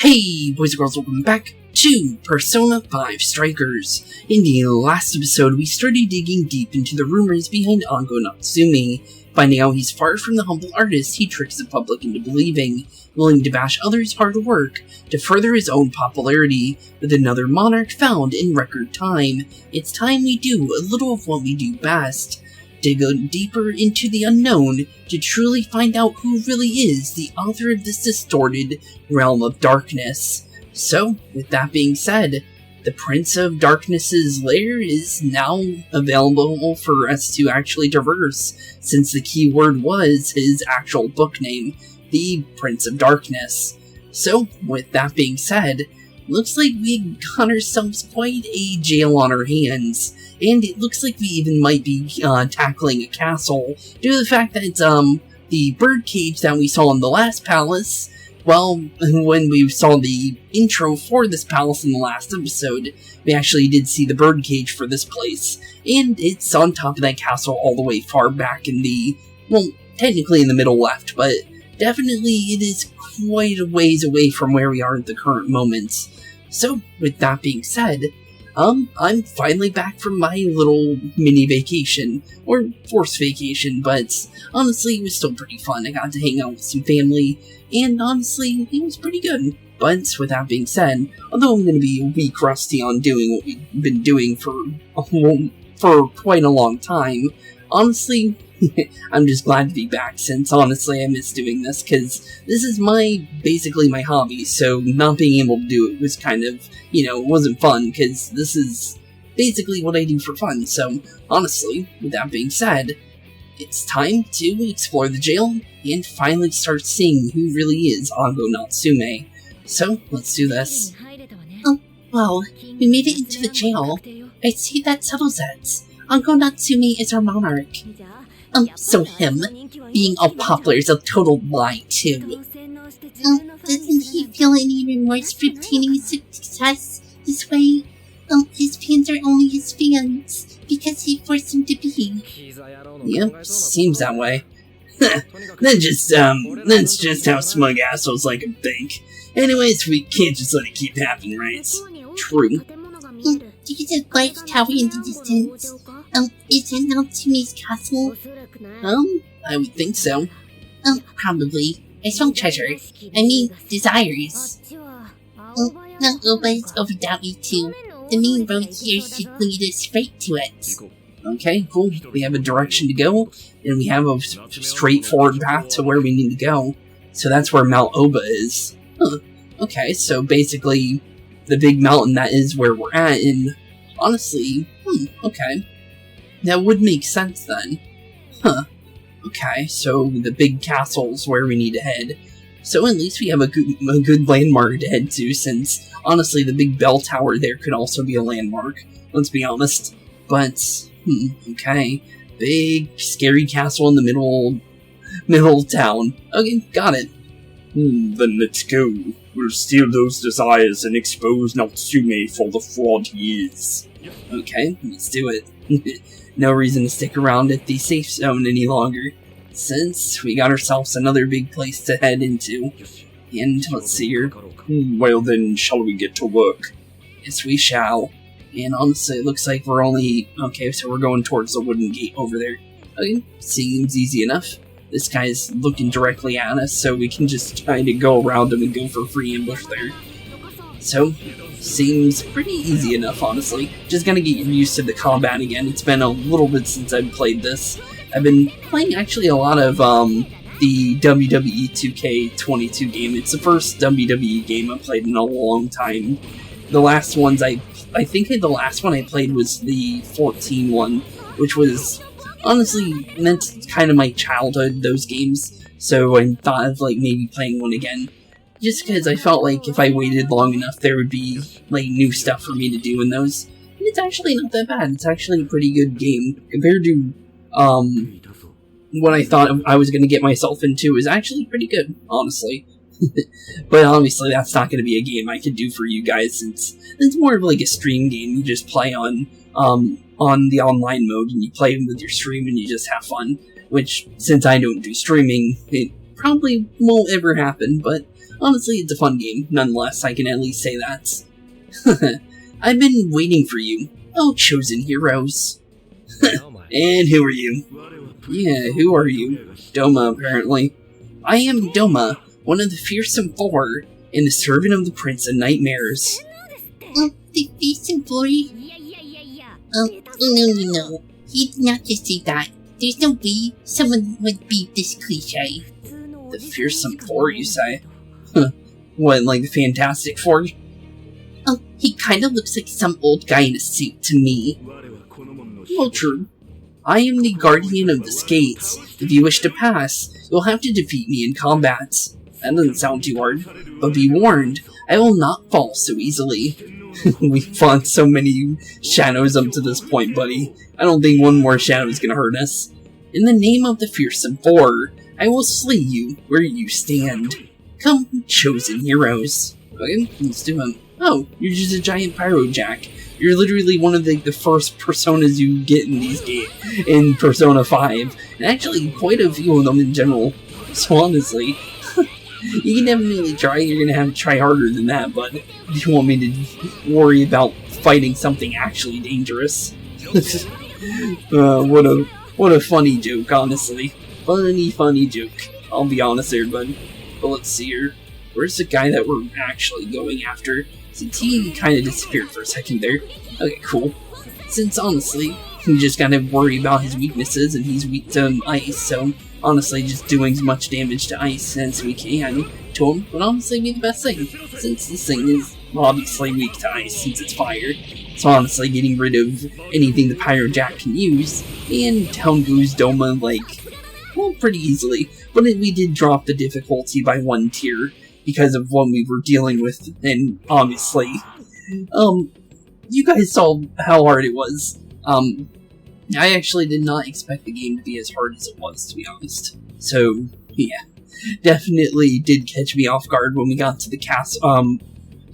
Hey boys and girls, welcome back to Persona 5 Strikers. In the last episode, we started digging deep into the rumors behind Ango Natsume, finding out he's far from the humble artist he tricks the public into believing, willing to bash others' hard work to further his own popularity, with another monarch found in record time. It's time we do a little of what we do best. Dig deeper into the unknown to truly find out who really is the author of this distorted realm of darkness. So, with that being said, the Prince of Darkness's lair is now available for us to actually traverse, since the keyword was his actual book name, the Prince of Darkness. So, with that being said, looks like we got ourselves quite a jail on our hands, and it looks like we even might be tackling a castle, due to the fact that the birdcage that we saw in the last palace, well, when we saw the intro for this palace in the last episode, we actually did see the birdcage for this place, and it's on top of that castle all the way far back in the, well, technically in the middle left, but definitely it is quite a ways away from where we are at the current moment. So, with that being said, I'm finally back from my little mini vacation, or forced vacation, but honestly, it was still pretty fun. I got to hang out with some family, and honestly, it was pretty good. But with that being said, although I'm going to be a week rusty on doing what we've been doing for quite a long time, honestly, I'm just glad to be back, since honestly I miss doing this, because this is basically my hobby, so not being able to do it was kind of, it wasn't fun, because this is basically what I do for fun. So honestly, with that being said, it's time to explore the jail, and finally start seeing who really is Ango Natsume. So, let's do this. Oh, well, we made it into the jail. I see that settles it. Ango Natsume is our monarch. So him, being all popular is a total lie, too. Doesn't he feel any remorse for obtaining success this way? His fans are only his fans, because he forced them to be. Yep, seems that way. That's just how smug assholes like him think. Anyways, we can't just let it keep happening, right? True. There's a large tower in the distance. Is that Natsume's castle? I would think so. Probably. I smell treasure. I mean, desires. Now Oba is over that way too. The main road here should lead us straight to it. Okay, cool. We have a direction to go, and we have a straightforward path to where we need to go. So that's where Mount Oba is. Huh. Okay, so basically, the big mountain that is where we're at, and honestly, okay. That would make sense then. Huh. Okay, so the big castle's where we need to head. So at least we have a good landmark to head to, since honestly the big bell tower there could also be a landmark, let's be honest. But, okay. Big, scary castle in the middle of town. Okay, got it. Then let's go. We'll steal those desires and expose Natsume for the fraud he is. Okay, let's do it. No reason to stick around at the safe zone any longer, since we got ourselves another big place to head into. And let's see here. Well then, shall we get to work? Yes, we shall. And honestly, it looks like we're only... Okay, so we're going towards the wooden gate over there. Okay, seems easy enough. This guy's looking directly at us, so we can just kind of go around him and go for a free ambush there. So, seems pretty easy enough, honestly. Just gonna get used to the combat again. It's been a little bit since I've played this. I've been playing actually a lot of the WWE 2K22 game. It's the first WWE game I've played in a long time. The last ones I think the last one I played was the 14 one, which was honestly, that's kind of my childhood, those games. So I thought of maybe playing one again. Just because I felt like if I waited long enough, there would be, new stuff for me to do in those. And it's actually not that bad. It's actually a pretty good game. Compared to, what I thought I was going to get myself into is actually pretty good, honestly. But obviously, that's not going to be a game I could do for you guys, since it's more of a stream game. You just play on the online mode, and you play with your stream, and you just have fun. Which, since I don't do streaming, it probably won't ever happen, but honestly, it's a fun game. Nonetheless, I can at least say that. I've been waiting for you. Oh, chosen heroes. And who are you? Yeah, who are you? Doma, apparently. I am Doma, one of the fearsome four, and the servant of the Prince of Nightmares. The fearsome four? No. He did not just say that. There's no way someone would be this cliche. The fearsome four, you say? What, like the Fantastic Four? Oh, he kind of looks like some old guy in a suit to me. Well, true. I am the guardian of the skates. If you wish to pass, you'll have to defeat me in combat. That doesn't sound too hard. But be warned, I will not fall so easily. We've fought so many shadows up to this point, buddy. I don't think one more shadow is gonna hurt us. In the name of the fearsome four, I will slay you where you stand. Come, chosen heroes. Okay, let's do it. Oh, you're just a giant pyro jack. You're literally one of the first personas you get in these games, in Persona 5. And actually, quite a few of them in general. So honestly, you can definitely try. You're gonna have to try harder than that, but if you want me to worry about fighting something actually dangerous. What a funny joke, honestly. Funny joke. I'll be honest there, bud. But let's see here. Where's the guy that we're actually going after? Since he kind of disappeared for a second there. Okay, cool. Since honestly, we just gotta worry about his weaknesses, and he's weak to ice, so honestly, just doing as much damage to ice as we can to him would honestly be the best thing. Since this thing is obviously weak to ice, since it's fire. So honestly, getting rid of anything the Pyro Jack can use, and down goes Doma, like, well, pretty easily. But we did drop the difficulty by 1 tier, because of what we were dealing with, and obviously, you guys saw how hard it was. I actually did not expect the game to be as hard as it was, to be honest. So, yeah, definitely did catch me off guard when we got to the castle,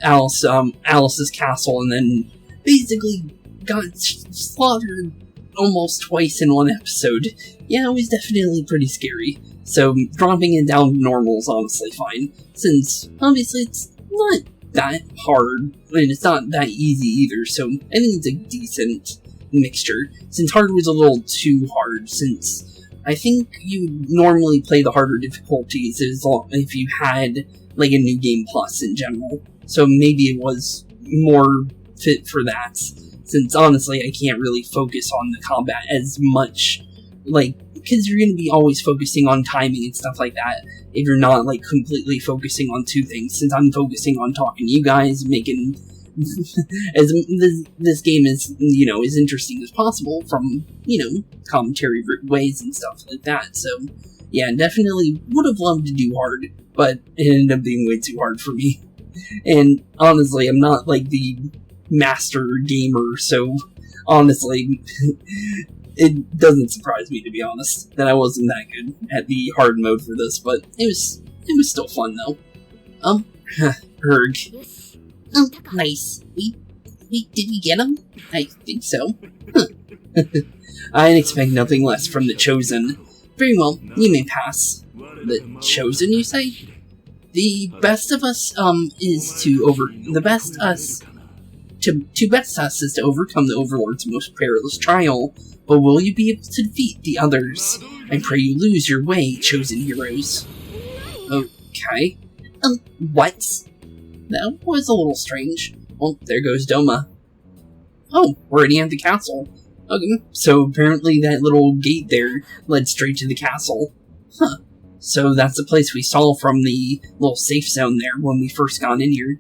Alice's castle, and then basically got slaughtered almost twice in one episode. Yeah, it was definitely pretty scary. So, dropping it down to normal is honestly fine, since, obviously, it's not that hard, and it's not that easy either, so I think it's a decent mixture. Since hard was a little too hard, since I think you would normally play the harder difficulties if you had, like, a New Game Plus in general. So maybe it was more fit for that, since honestly I can't really focus on the combat as much, like, because you're going to be always focusing on timing and stuff like that if you're not, like, completely focusing on 2 things. Since I'm focusing on talking to you guys, making as this game is, you know, as interesting as possible from, you know, commentary ways and stuff like that. So, yeah, definitely would have loved to do hard, but it ended up being way too hard for me. And honestly, I'm not, like, the master gamer, so honestly, it doesn't surprise me, to be honest, that I wasn't that good at the hard mode for this, but it was still fun, though. Erg. Oh, nice. Did we get him? I think so. I expect nothing less from the Chosen. Very well, you may pass. The Chosen, you say? The best of us, To best us is to overcome the Overlord's most perilous trial, but will you be able to defeat the others? I pray you lose your way, chosen heroes. Okay. What? That was a little strange. Well, there goes Doma. Oh, we're already at the castle. Okay, so apparently that little gate there led straight to the castle. Huh. So that's the place we saw from the little safe zone there when we first got in here.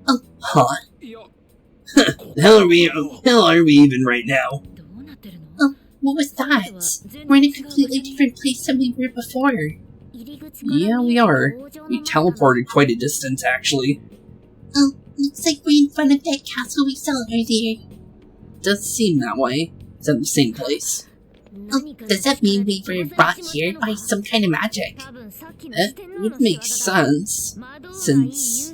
Huh. The hell are we even right now? What was that? We're in a completely different place than we were before. Yeah, we are. We teleported quite a distance, actually. Looks like we're in front of that castle we saw earlier. Does seem that way. It's at the same place. Does that mean we were brought here by some kind of magic? That would make sense, since,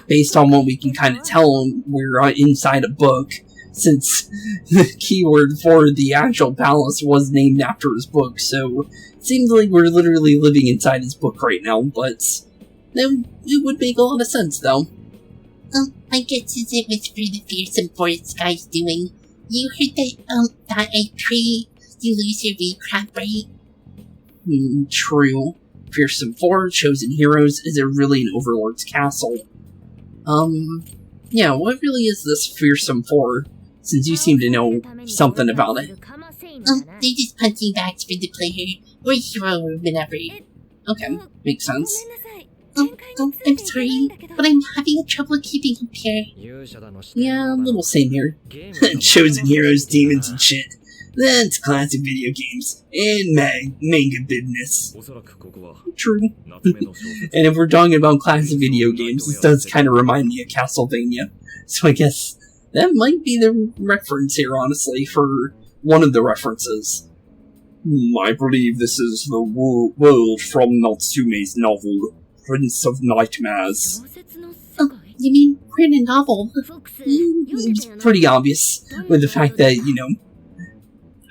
based on what we can kind of tell, we're inside a book, since the keyword for the actual palace was named after his book, so it seems like we're literally living inside his book right now, but That it would make a lot of sense, though. My guess is it was for the fearsome forest guy's doing. You heard that a tree, you lose your V-crap, right? True. Fearsome Four, Chosen Heroes, is it really an Overlord's castle? Yeah, what really is this Fearsome Four, since you seem to know something about it? They just punching bags for the player, or hero, or whatever. Okay, makes sense. I'm sorry, but I'm having trouble keeping up here. Yeah, a little same here. Chosen Heroes, demons, and shit. That's classic video games, and manga business. True. And if we're talking about classic video games, this does kind of remind me of Castlevania. So I guess that might be the reference here, honestly, for one of the references. I believe this is the world from Natsume's novel, Prince of Nightmares. You mean we're in a novel? It's pretty obvious with the fact that, you know,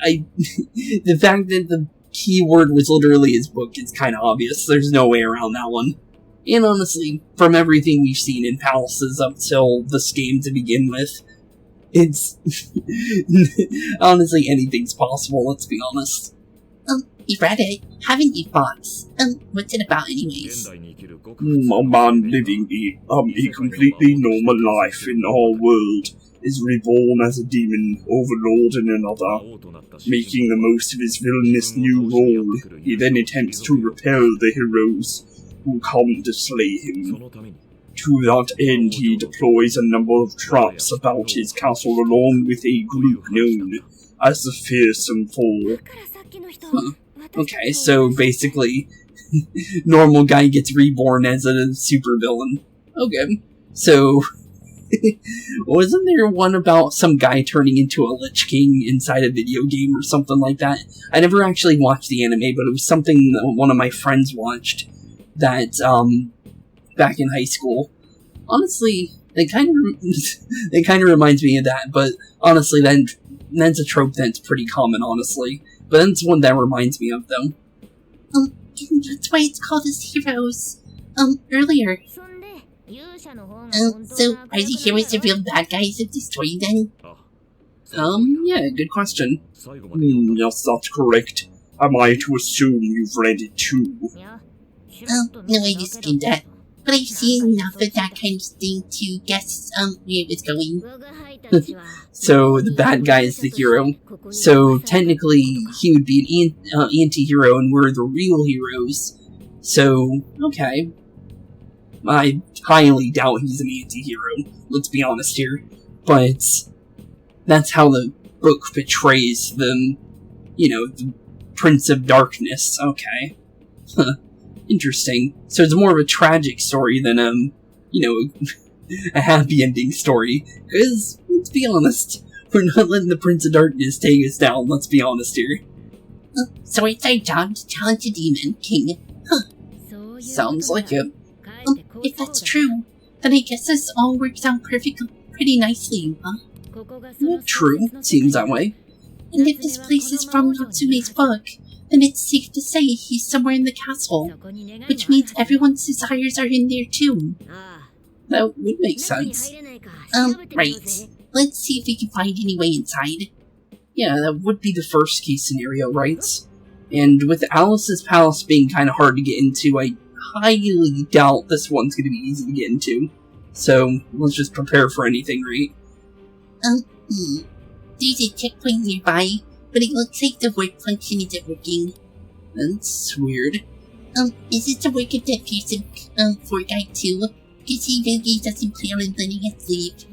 the fact that the keyword was literally his book is kind of obvious. There's no way around that one. And honestly, from everything we've seen in Palaces up till this game to begin with, it's honestly anything's possible, let's be honest. You read it, haven't you, Fox? What's it about anyways? A man living a completely normal life in our world is reborn as a demon overlord in another. Making the most of his villainous new role, he then attempts to repel the heroes who come to slay him. To that end, he deploys a number of traps about his castle along with a group known as the Fearsome Four. Okay, so basically, normal guy gets reborn as a supervillain. Okay, so wasn't there one about some guy turning into a Lich King inside a video game or something like that? I never actually watched the anime, but it was something that one of my friends watched that, back in high school. Honestly, it kind of reminds me of that, but honestly, that's a trope that's pretty common, honestly. But that's one that reminds me of, though. That's why it's called as Heroes. Earlier. So are the heroes the real bad guys of the story then? Yeah, good question. Yes, that's correct. Am I to assume you've read it too? No, I just skimmed that. But I've seen enough of that kind of thing to guess, where it was going. So, the bad guy is the hero. So, technically, he would be an anti-hero, and we're the real heroes. So, okay. I highly doubt he's an anti-hero, let's be honest here. But, that's how the book portrays the, you know, the Prince of Darkness. Okay. Interesting. So it's more of a tragic story than, you know, a happy ending story. Because, let's be honest, we're not letting the Prince of Darkness take us down, let's be honest here. So it's our job to challenge a demon king. Sounds like it. If that's true, then I guess this all works out pretty nicely, huh? True, seems that way. And if this place is from Natsume's book, then it's safe to say he's somewhere in the castle, which means everyone's desires are in there too. That would make sense. Right. Let's see if we can find any way inside. Yeah, that would be the first case scenario, right? And with Alice's palace being kind of hard to get into, I highly doubt this one's going to be easy to get into. So, let's just prepare for anything, right? There's a checkpoint nearby, but it looks like the work function isn't working. That's weird. Is it the work of that fearsome four guy too? Because he really doesn't plan on letting us leave.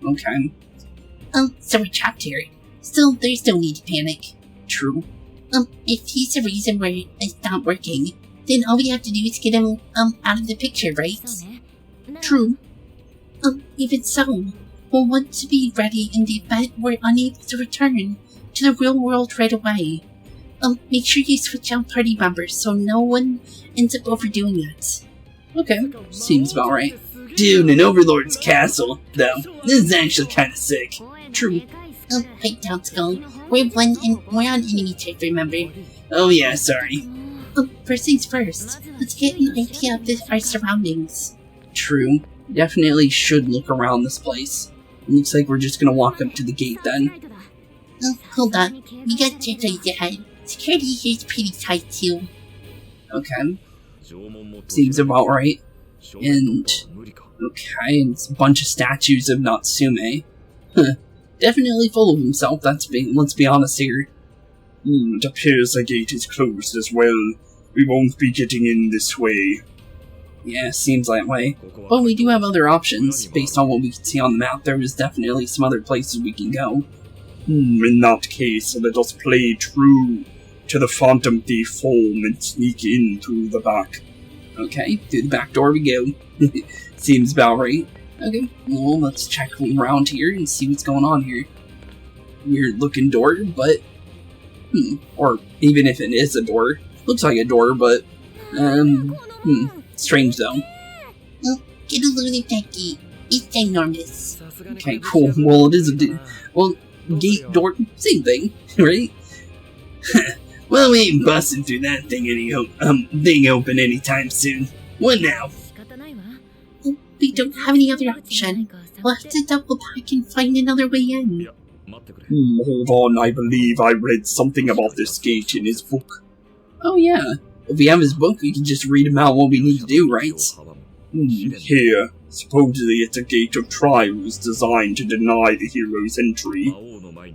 Okay. So we're trapped here. Still, there's no need to panic. True. If he's the reason why it's not working, then all we have to do is get him, out of the picture, right? True. Even so, we'll want to be ready in the event we're unable to return to the real world right away. Make sure you switch out party members so no one ends up overdoing it. Okay, seems about right. Dude, an Overlord's castle, though. This is actually kind of sick. True. Right down, Skull. We're on enemy turf, remember? Oh yeah, sorry. First things first, let's get an idea of our surroundings. True. Definitely should look around this place. It looks like we're just gonna walk up to the gate then. Oh, hold on. We got Jedi ahead. Security here is pretty tight too. Okay. Seems about right. And okay, it's a bunch of statues of Natsume. Definitely full of himself, let's be honest here. It appears the gate is closed as well. We won't be getting in this way. Yeah, seems that way. But we do have other options. Based on what we can see on the map, there is definitely some other places we can go. In that case, let us play true to the Phantom Thief form and sneak in through the back. Okay, through the back door we go. Seems about right. Okay, well, let's check around here and see what's going on here. Weird looking door, but... or even if it is a door, looks like a door, but... strange though. Oh, get a look at that gate. It's ginormous. Okay, cool. Well, it is a gate, door, same thing, right? Well, we ain't busting through that thing open anytime soon. What now? Oh, we don't have any other option. We'll have to double back and find another way in. Hold on, I believe I read something about this gate in his book. Oh yeah, if we have his book, we can just read about what we need to do, right? Here, supposedly it's a gate of trials designed to deny the heroes entry.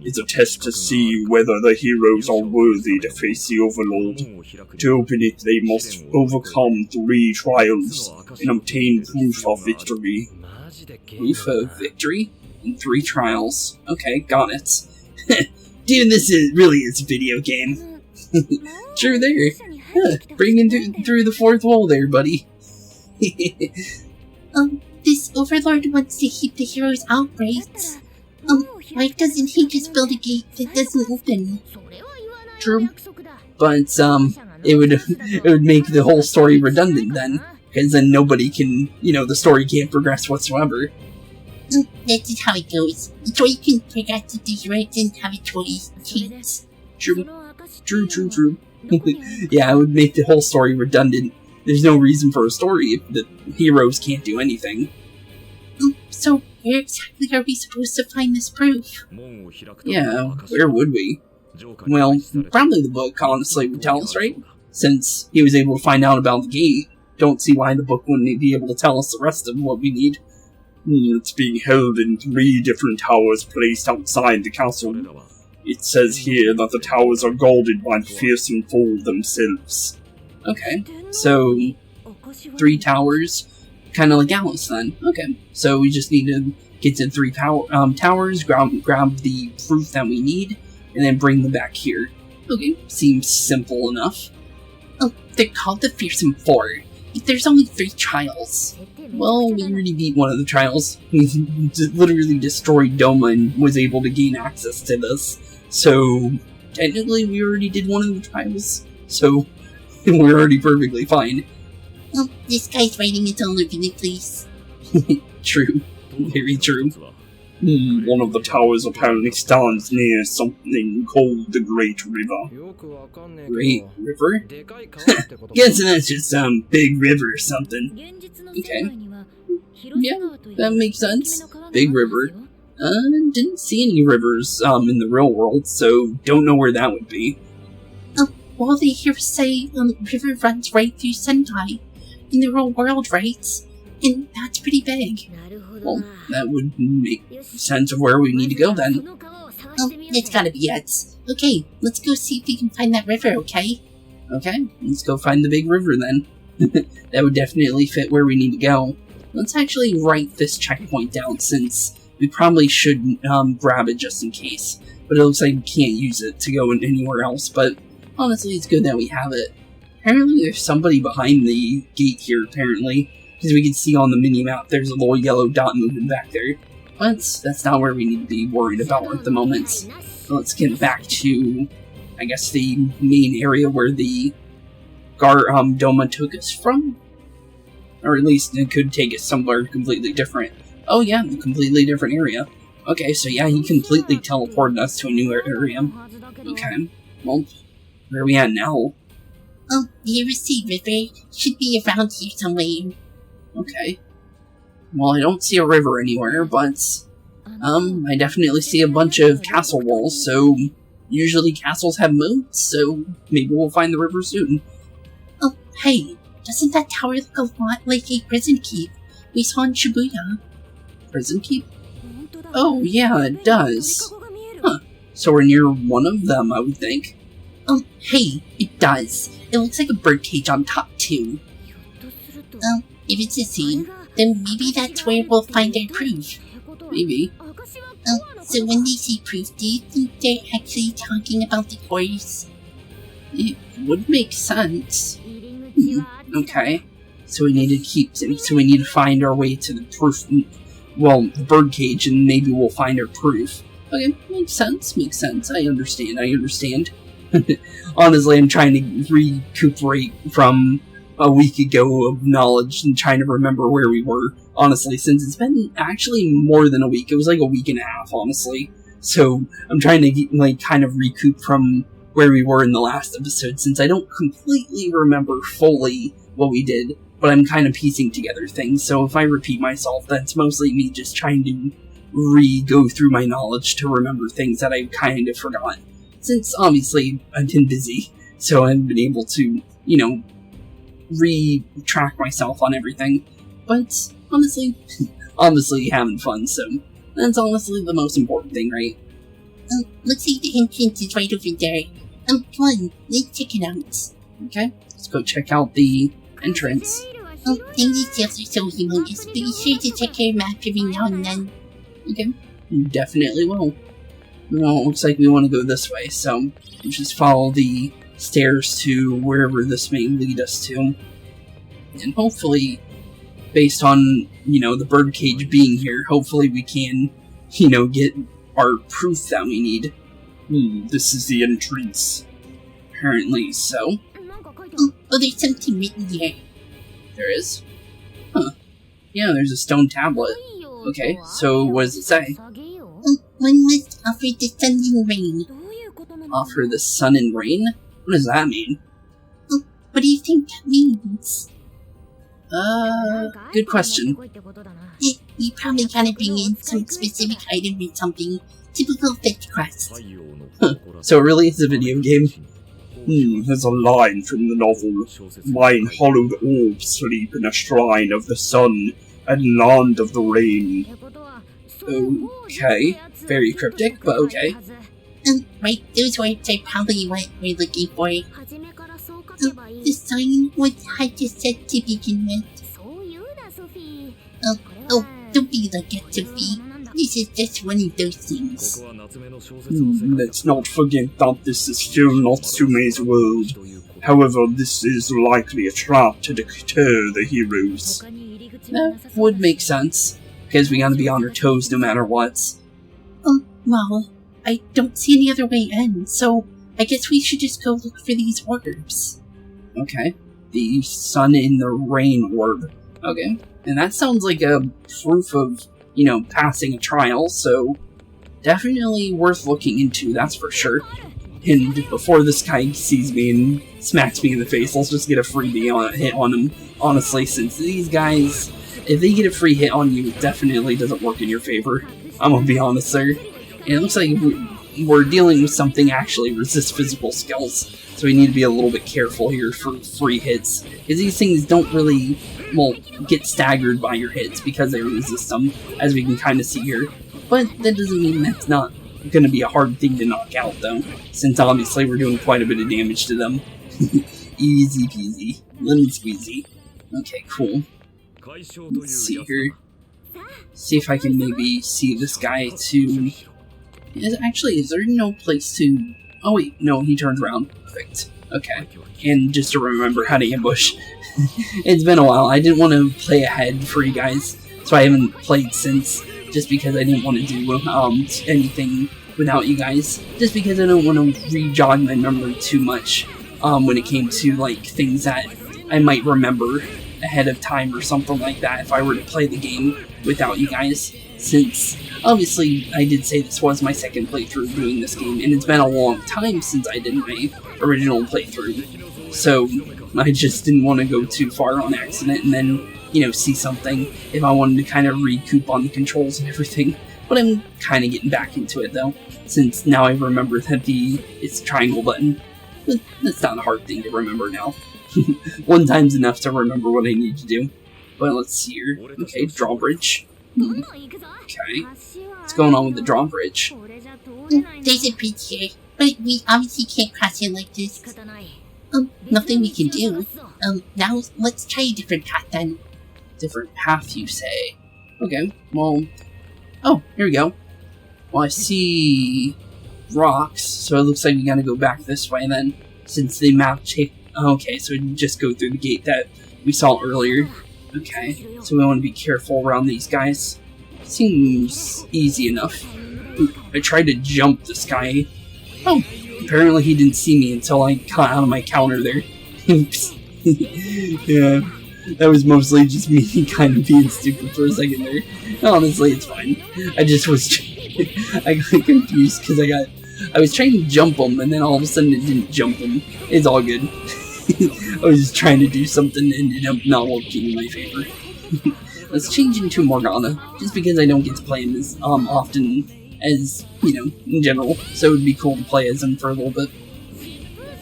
It's a test to see whether the heroes are worthy to face the Overlord. To open it, they must overcome 3 trials and obtain proof of victory. Proof of victory? And 3 trials. Okay, got it. Dude, this really is a video game. True there. Bringing through the 4th wall there, buddy. This Overlord wants to keep the heroes out, right? Why doesn't he just build a gate that doesn't open? True. But, it would make the whole story redundant then. Because then nobody can, the story can't progress whatsoever. That's just how it goes. The story can progress if the hero didn't have a choice. True. Yeah, it would make the whole story redundant. There's no reason for a story if the heroes can't do anything. So where exactly are we supposed to find this proof? Yeah, where would we? Well, probably the book, honestly, would tell us, right? Since he was able to find out about the gate, don't see why the book wouldn't be able to tell us the rest of what we need. It's being held in 3 different towers placed outside the castle. It says here that the towers are guarded by the fearsome foe themselves. Okay, so 3 towers, kind of like Atlus then. Okay, so we just need to get to 3 towers, grab the proof that we need, and then bring them back here. Okay, seems simple enough. Oh, they're called the Fearsome Four. There's only 3 trials. Well, we already beat one of the trials. We literally destroyed Doma and was able to gain access to this. So, technically we already did one of the trials. So, we're already perfectly fine. Oh, this guy's writing his own opinion, please. True. Very true. One of the towers apparently stands near something called the Great River. Great River? Guessing that's just some big river or something. Okay. Yeah, that makes sense. Big river. Didn't see any rivers in the real world, so don't know where that would be. Well, they hear say the river runs right through Sendai in the real world, right? And that's pretty big. Well, that would make sense of where we need to go then. Oh, it's gotta be it. Okay, let's go see if we can find that river, okay? Okay, let's go find the big river then. That would definitely fit where we need to go. Let's actually write this checkpoint down since we probably should grab it just in case. But it looks like we can't use it to go anywhere else, but honestly it's good that we have it. Apparently there's somebody behind the gate here, apparently. Because we can see on the mini-map there's a little yellow dot moving back there. But that's not where we need to be worried about at the moment. So let's get back to, I guess, the main area where the Doma took us from? Or at least it could take us somewhere completely different. Oh yeah, a completely different area. Okay, so yeah, he completely teleported us to a new area. Okay, well, where are we at now? Nearest river should be around here somewhere. Okay. Well, I don't see a river anywhere, but I definitely see a bunch of castle walls, so usually castles have moats, so maybe we'll find the river soon. Oh, hey, doesn't that tower look a lot like a prison keep we saw in Shibuya? Prison keep? Oh, yeah, it does. Huh. So we're near one of them, I would think. Hey, it does. It looks like a birdcage on top, too. If it's the same, then maybe that's where we'll find our proof. Maybe. So when they say proof, do you think they're actually talking about the horse? It would make sense. Okay. So we need to find our way to the proof, well, the birdcage, and maybe we'll find our proof. Okay, makes sense, I understand. Honestly, I'm trying to recuperate from a week ago of knowledge and trying to remember where we were, honestly, since it's been actually more than a week. It was like a week and a half, honestly. So I'm trying to kind of recoup from where we were in the last episode, since I don't completely remember fully what we did, but I'm kind of piecing together things. So if I repeat myself, that's mostly me just trying to go through my knowledge to remember things that I kind of forgot. Since obviously I've been busy, so I haven't been able to, retrack myself on everything. But honestly having fun, so that's honestly the most important thing, right? Looks like the entrance is right over there. Come on, let's check it out. Okay, let's go check out the entrance. And these details are so humongous. Be sure to check your map every now and then. Okay, definitely will. Well, it looks like we want to go this way, so we'll just follow the stairs to wherever this may lead us to. And hopefully, based on, the birdcage being here, hopefully we can, get our proof that we need. This is the entrance. Apparently so. Oh, there's something written here. There is? Huh. Yeah, there's a stone tablet. Okay, so what does it say? One must offer the sun and rain. Offer the sun and rain? What does that mean? What do you think that means? Good question. You probably gotta bring in some specific item or something. Typical fetch quest. Huh. So it really is a video game? There's a line from the novel. My hollowed orbs sleep in a shrine of the sun and land of the rain. Okay. Very cryptic, but okay. Right, those words are probably what we're looking for. The sign was hard to set to begin with. Don't be like that, Sophie. This is just one of those things. Let's not forget that this is still Natsume's world. However, this is likely a trap to deter the heroes. That would make sense, because we gotta be on our toes no matter what. Well, I don't see any other way in, so I guess we should just go look for these orbs. Okay. The sun in the rain orb. Okay. And that sounds like a proof of, passing a trial, so definitely worth looking into, that's for sure. And before this guy sees me and smacks me in the face, let's just get a freebie hit on him. Honestly, since these guys, if they get a free hit on you, it definitely doesn't work in your favor. I'm gonna be honest there. And it looks like we're dealing with something actually resists physical skills, so we need to be a little bit careful here for free hits, because these things don't really, get staggered by your hits because they resist them, as we can kind of see here. But that doesn't mean that's not going to be a hard thing to knock out, though, since obviously we're doing quite a bit of damage to them. Easy peasy, lemon squeezy. Okay, cool. Let's see here. See if I can maybe see this guy too. Is there no place to... Oh wait, no, he turns around. Perfect. Okay. And just to remember how to ambush. It's been a while. I didn't want to play ahead for you guys, so I haven't played since, just because I didn't want to do anything without you guys. Just because I don't want to re-jog my memory too much when it came to, things that I might remember ahead of time or something like that if I were to play the game without you guys. Since, obviously, I did say this was my second playthrough doing this game, and it's been a long time since I did my original playthrough. So I just didn't want to go too far on accident and then, you know, see something if I wanted to kind of recoup on the controls and everything. But I'm kind of getting back into it though, since now I remember that it's the triangle button. But that's not a hard thing to remember now. One time's enough to remember what I need to do. But let's see here. Okay, drawbridge. Okay. What's going on with the drawbridge? There's a bridge here, but we obviously can't cross it like this. Nothing we can do. Now let's try a different path then. Different path, you say? Okay, well... Oh, here we go. Well, I see... rocks, so it looks like we gotta go back this way then, since the map okay, so we just go through the gate that we saw earlier. Okay, so we want to be careful around these guys. Seems easy enough. Ooh, I tried to jump this guy. Oh, apparently he didn't see me until I got out of my counter there. Oops. Yeah, that was mostly just me kind of being stupid for a second there. Honestly, it's fine. I just was... I got confused because I was trying to jump him, and then all of a sudden it didn't jump him. It's all good. I was just trying to do something and ended up not working in my favor. Let's change into Morgana, just because I don't get to play him as often as, you know, in general, so it would be cool to play as him for a little bit.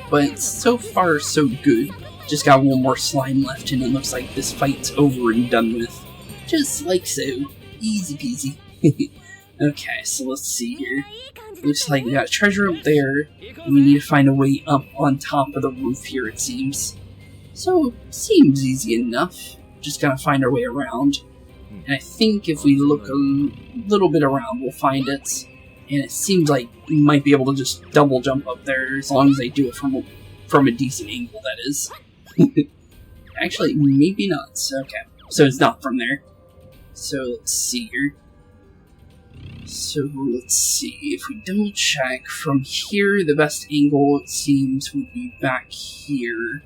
But so far, so good. Just got one more slime left, and it looks like this fight's over and done with. Just like so. Easy peasy. Okay, so let's see here. Looks like we got treasure up there, and we need to find a way up on top of the roof here, it seems. So, seems easy enough. Just gotta find our way around. And I think if we look a little bit around, we'll find it. And it seems like we might be able to just double jump up there, as long as I do it from a decent angle, that is. Actually, maybe not. Okay, so it's not from there. So, let's see here. So, let's see, if we double check, from here, the best angle, it seems, would be back here,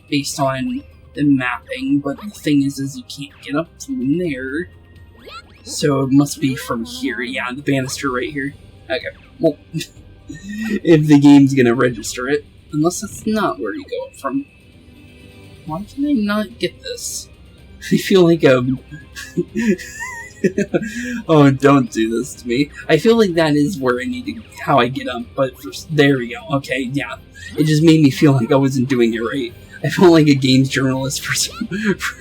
based on the mapping, but the thing is you can't get up from there, so it must be from here, yeah, the banister right here. Okay, well, if the game's gonna register it, unless that's not where you go up from. Why can I not get this? I feel like oh, don't do this to me. I feel like that is where I need to, how I get up, but first, there we go. Okay, yeah. It just made me feel like I wasn't doing it right. I felt like a games journalist for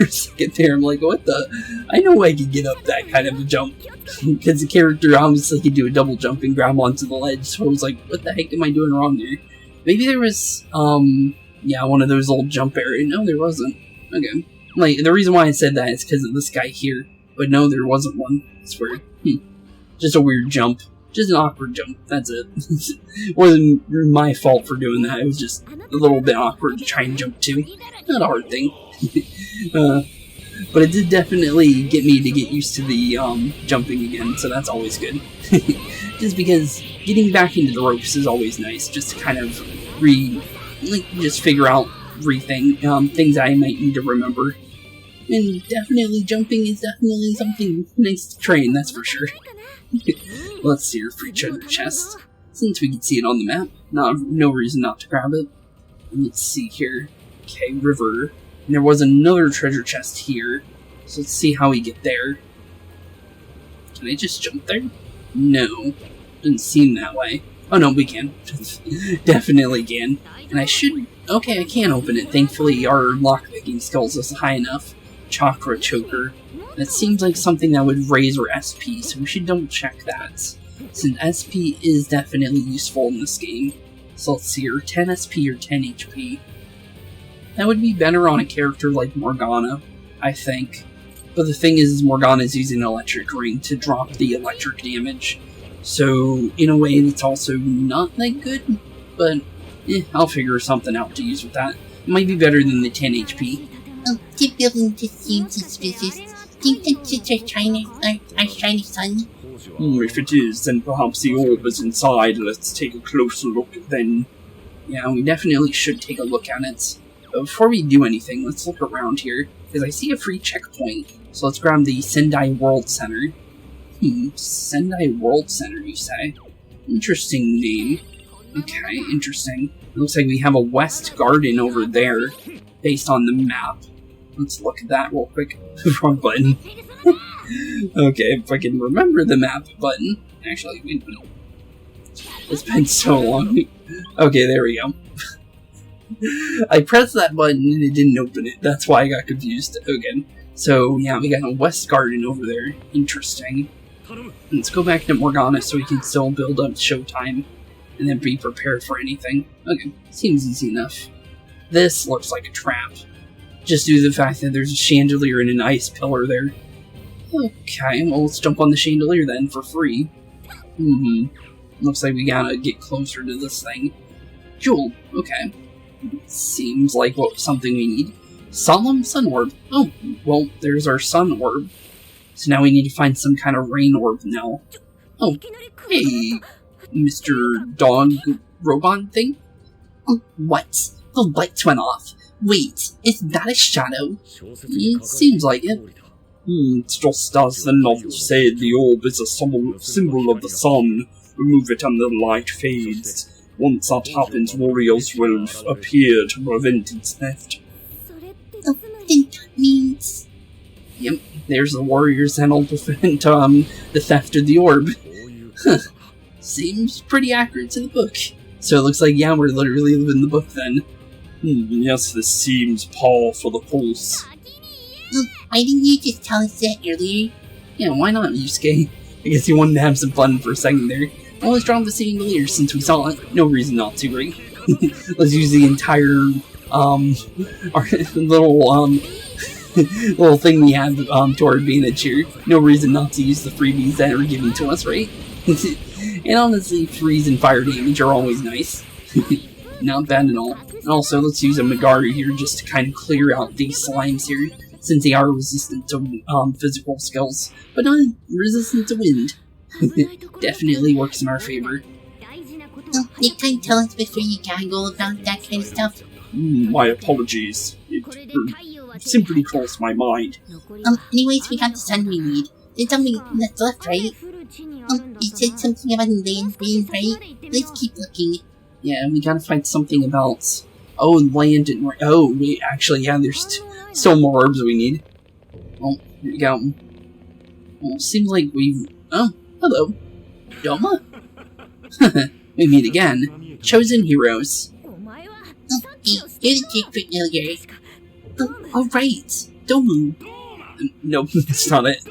a second there. I'm like, what the? I know I could get up that kind of a jump. Because the character obviously could do a double jump and grab onto the ledge, so I was like, what the heck am I doing wrong here? Maybe there was, yeah, one of those old jump areas. No, there wasn't. Okay. Like, the reason why I said that is because of this guy here. But no, there wasn't one. It's weird. Just a weird jump. Just an awkward jump. That's it. It wasn't my fault for doing that. It was just a little bit awkward to try and jump to. Not a hard thing. But it did definitely get me to get used to the jumping again, so that's always good. Just because getting back into the ropes is always nice, just to kind of just figure out things I might need to remember. And definitely jumping is definitely something nice to train, that's for sure. Let's see our free treasure chest. Since we can see it on the map, no reason not to grab it. And let's see here. Okay, river. And there was another treasure chest here. So let's see how we get there. Can I just jump there? No. Doesn't seem that way. Oh no, we can. Definitely can. And I should... Okay, I can open it. Thankfully, our lockpicking skills is high enough. Chakra choker. That seems like something that would raise our SP, so we should double check that. Since SP is definitely useful in this game. So let's see here, 10 SP or 10 HP. That would be better on a character like Morgana, I think. But the thing is Morgana's using an electric ring to drop the electric damage. So, in a way, that's also not that good, but I'll figure something out to use with that. It might be better than the 10 HP. Keep building to seem suspicious. Think that it's our shiny sun? If it is, then perhaps the orb is inside. Let's take a closer look then. Yeah, we definitely should take a look at it. But before we do anything, let's look around here, because I see a free checkpoint. So let's grab the Sendai World Center. Sendai World Center, you say? Interesting name. Okay, interesting. Looks like we have a west garden over there, based on the map. Let's look at that real quick. Wrong button. Okay, if I can remember the map button. Actually, wait a minute. It's been so long. Okay, there we go. I pressed that button and it didn't open it. That's why I got confused again. So, yeah, we got a west garden over there. Interesting. Let's go back to Morgana so we can still build up showtime. And then be prepared for anything. Okay, seems easy enough. This looks like a trap. Just due to the fact that there's a chandelier and an ice pillar there. Okay, well let's jump on the chandelier then for free. Looks like we gotta get closer to this thing. Jewel, okay. Seems like something we need. Solemn sun orb. Oh, well, there's our sun orb. So now we need to find some kind of rain orb now. Oh, hey, Mr. Dog Robot thing? What? The lights went off. Wait, is that a shadow? It seems like it. It's just as the novel said, the orb is a symbol of the sun. Remove it and the light fades. Once that happens, warriors will appear to prevent its theft. Then that means... Yep, there's the warriors that'll prevent the theft of the orb. Seems pretty accurate to the book. So it looks like, yeah, we're literally living the book then. Yes, this seems par for the course. Why didn't you just tell us that earlier? Yeah, why not, Yusuke? I guess you wanted to have some fun for a second there. Well, let's drop the chandelier since we saw it. No reason not to, right? Let's use the entire, our little thing we have, to our advantage here. No reason not to use the freebies that are given to us, right? And honestly, freeze and fire damage are always nice. Not bad at all. And also, let's use a Magaru here just to kind of clear out these slimes here, since they are resistant to physical skills, but not resistant to wind. Definitely works in our favor. You can't tell us before you gaggle about that kind of stuff. My apologies. It simply crossed my mind. Anyways, we got the sun we need. There's something that's left, right? It said something about land being right. Let's keep looking. Yeah, we gotta find something about... Oh, land and... Oh, wait, actually, yeah, there's still more orbs we need. Well, here we go. Well, seems like we've... Oh, hello. Doma? We meet again. Chosen heroes. Hey, you're the chick familiar. Oh, right. Doma. Nope, that's not it.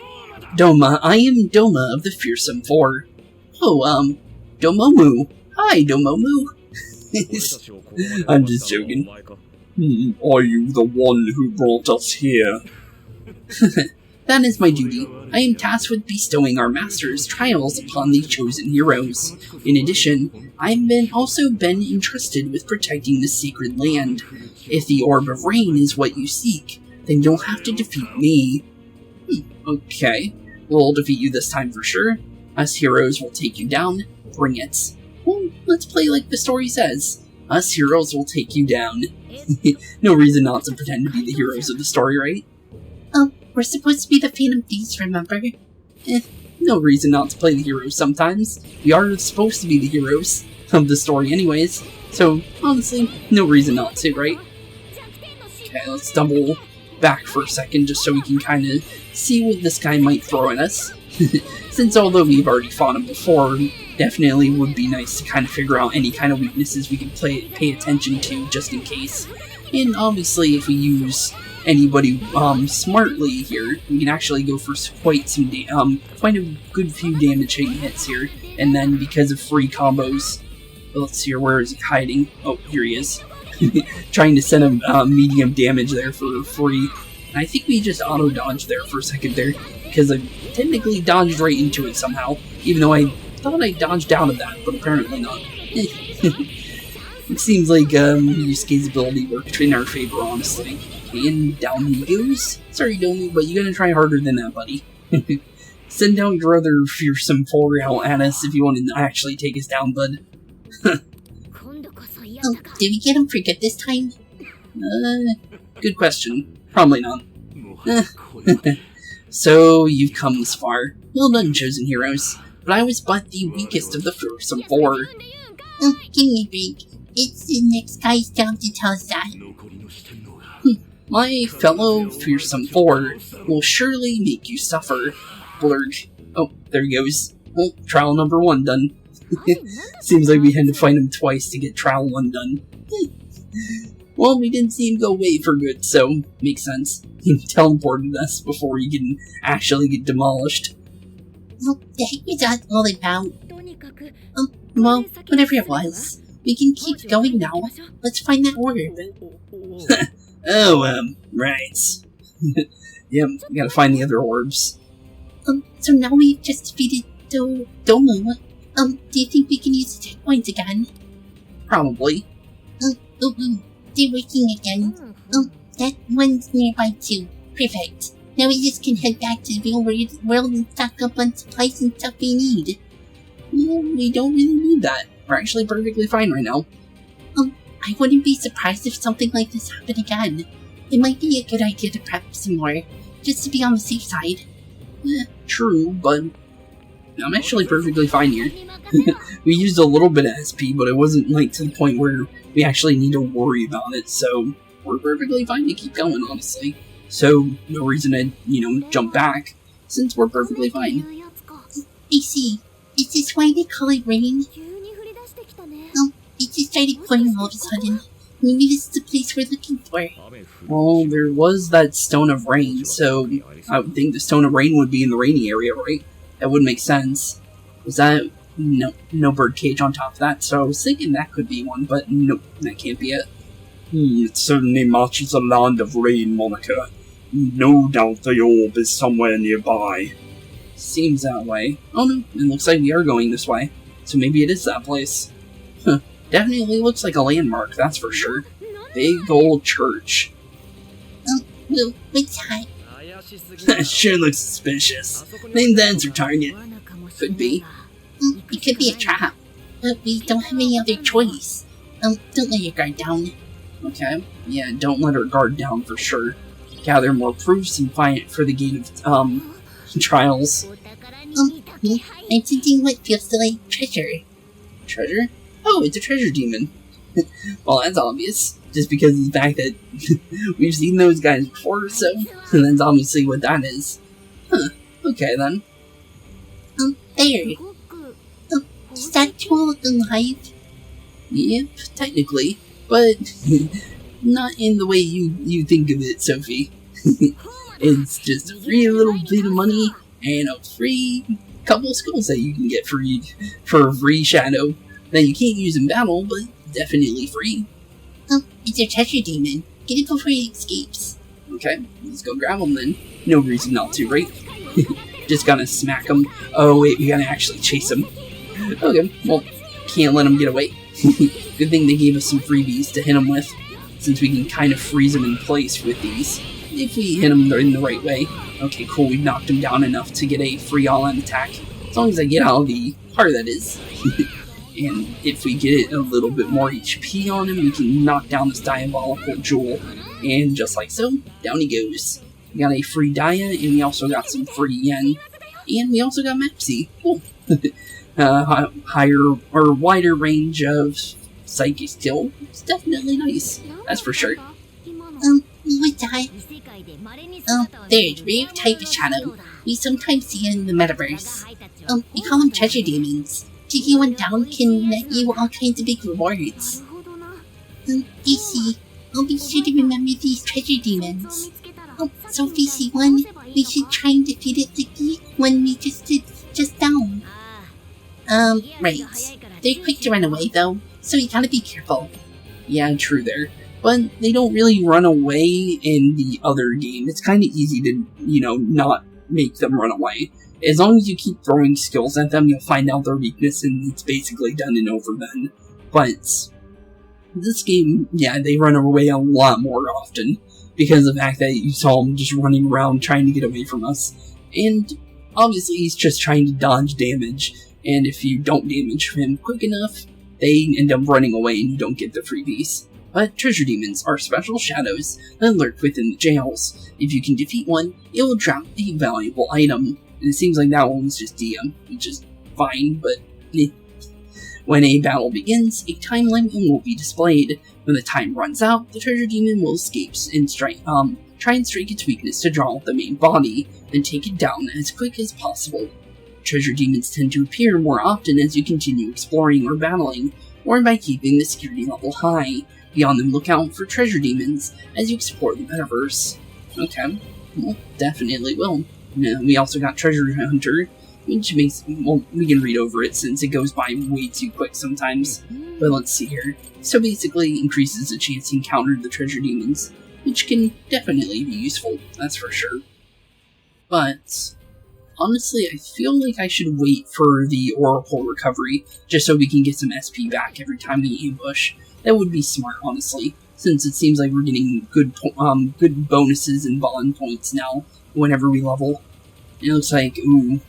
Doma, I am Doma of the Fearsome Four. Oh, Domomu. Hi, Domomu. I'm just joking. Are you the one who brought us here? That is my duty. I am tasked with bestowing our master's trials upon the chosen heroes. In addition, I've also been entrusted with protecting the sacred land. If the Orb of Rain is what you seek, then you'll have to defeat me. Okay. We'll defeat you this time for sure. Us heroes will take you down. Bring it. Well, let's play like the story says. Us heroes will take you down. No reason not to pretend to be the heroes of the story, right? We're supposed to be the Phantom Thieves, remember? No reason not to play the heroes sometimes. We are supposed to be the heroes of the story anyways. So, honestly, no reason not to, right? Okay, let's double back for a second just so we can kind of see what this guy might throw at us. Since although we've already fought him before, definitely would be nice to kind of figure out any kind of weaknesses we can pay attention to just in case. And obviously if we use anybody smartly here, we can actually go for quite a good few damaging hits here. And then because of free combos, let's see here, where is he hiding? Oh, here he is. Trying to send him medium damage there for free. And I think we just auto-dodged there for a second there, because I technically dodged right into it somehow, even though I thought I dodged out of that, but apparently not. It seems like Yusuke's ability worked in our favor, honestly. And down he goes. Sorry, Domi, but you gotta try harder than that, buddy. Send out your other fearsome four out at us if you want to actually take us down, bud. Did we get him for good this time? Good question. Probably not. So, you've come this far. Well done, chosen heroes. But I was but the weakest of the fearsome four. Give me a break. It's the next guy's job to tell us that. My fellow fearsome four will surely make you suffer, Blurg. Oh, there he goes. Oh, trial number 1 done. Seems like we had to fight him twice to get trial 1 done. Well, we didn't see him go away for good, so makes sense. He teleported us before he can actually get demolished. What the heck was that all about? Well, whatever it was, we can keep going now. Let's find that orb. Oh, right. Yep, we gotta find the other orbs. So now we've just defeated Domo. Do you think we can use the checkpoints again? Probably. They're working again. That one's nearby too. Perfect. Now we just can head back to the real world and stock up on supplies and stuff we need. Well, we don't really need that. We're actually perfectly fine right now. I wouldn't be surprised if something like this happened again. It might be a good idea to prep some more, just to be on the safe side. True, but I'm actually perfectly fine here. We used a little bit of SP, but it wasn't like to the point where we actually need to worry about it, so we're perfectly fine to keep going, honestly. So, no reason to, jump back, since we're perfectly fine. I see. Is this why they call it rain? It just started pouring all of a sudden. Maybe this is the place we're looking for. Well, there was that Stone of Rain, so I would think the Stone of Rain would be in the rainy area, right? That would make sense. Was that... No birdcage on top of that, so I was thinking that could be one, but nope, that can't be it. It certainly matches a land of rain, Monica. No doubt the orb is somewhere nearby. Seems that way. Oh no, it looks like we are going this way, so maybe it is that place. Huh, definitely looks like a landmark, that's for sure. Big old church. Well, what's that? Sure looks suspicious. Think that's our target. Could be. It could be a trap, but we don't have any other choice. Don't let your guard down. Okay, yeah, don't let her guard down for sure. Gather more proofs and find it for the gate of, trials. I'm thinking what feels like treasure. Treasure? Oh, it's a treasure demon. Well, that's obvious. Just because of the fact that we've seen those guys before, so that's obviously what that is. Huh, okay then. There. Is that tool alive? Yep, technically, but not in the way you think of it, Sophie. It's just a free little bit of money and a free couple skills that you can get for a free shadow that you can't use in battle, but definitely free. It's a treasure demon. Get it before he escapes. Okay, let's go grab him then. No reason not to, right? Just gotta smack him. Oh wait, we gotta actually chase him. Okay, well, can't let him get away. Good thing they gave us some freebies to hit him with, since we can kind of freeze him in place with these, if we hit him in the right way. Okay, cool, we knocked him down enough to get a free all-out attack, as long as I get out of the heart, that is. And if we get a little bit more HP on him, we can knock down this diabolical jewel, and just like so, down he goes. We got a free Dia, and we also got some free Yen, and we also got Mepsi. Cool. Higher or wider range of psychic skill. It's definitely nice. That's for sure. What's that? They're a rare type of shadow. We sometimes see it in the metaverse. We call them treasure demons. Taking one down can net you all kinds of big rewards. I see. I'll be sure to remember these treasure demons. So if we see one, we should try and defeat it like the one we just did just down. Right. They're quick to run away, though, so you gotta be careful. Yeah, true there. But they don't really run away in the other game. It's kind of easy to, not make them run away. As long as you keep throwing skills at them, you'll find out their weakness, and it's basically done and over then. But this game, yeah, they run away a lot more often, because of the fact that you saw him just running around trying to get away from us. And obviously he's just trying to dodge damage. And if you don't damage him quick enough, they end up running away and you don't get the freebies. But treasure demons are special shadows that lurk within the jails. If you can defeat one, it will drop a valuable item. And it seems like that one was just DM, which is fine, but When a battle begins, a time limit will be displayed. When the time runs out, the treasure demon will escape and try and strike its weakness to draw out the main body, then take it down as quick as possible. Treasure demons tend to appear more often as you continue exploring or battling, or by keeping the security level high. Be on the lookout for treasure demons as you explore the metaverse. Okay, well, definitely will. We also got Treasure Hunter, which makes, well, we can read over it since it goes by way too quick sometimes. But let's see here. So basically, increases the chance to encounter the treasure demons, which can definitely be useful, that's for sure. But honestly, I feel like I should wait for the Oracle recovery, just so we can get some SP back every time we ambush. That would be smart, honestly, since it seems like we're getting good bonuses and bond points now whenever we level. It looks like, ooh,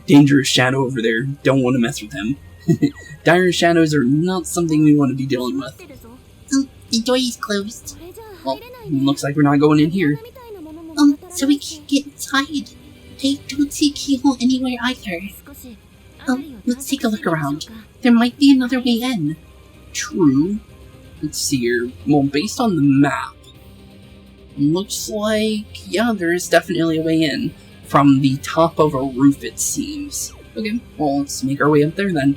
dangerous shadow over there. Don't want to mess with him. Dire shadows are not something we want to be dealing with. The door is closed. Well, looks like we're not going in here. So we can't get inside. I don't see a keyhole anywhere either. Let's take a look around. There might be another way in. True. Let's see here. Well, based on the map, looks like, yeah, there is definitely a way in. From the top of a roof, it seems. Okay, well, let's make our way up there then.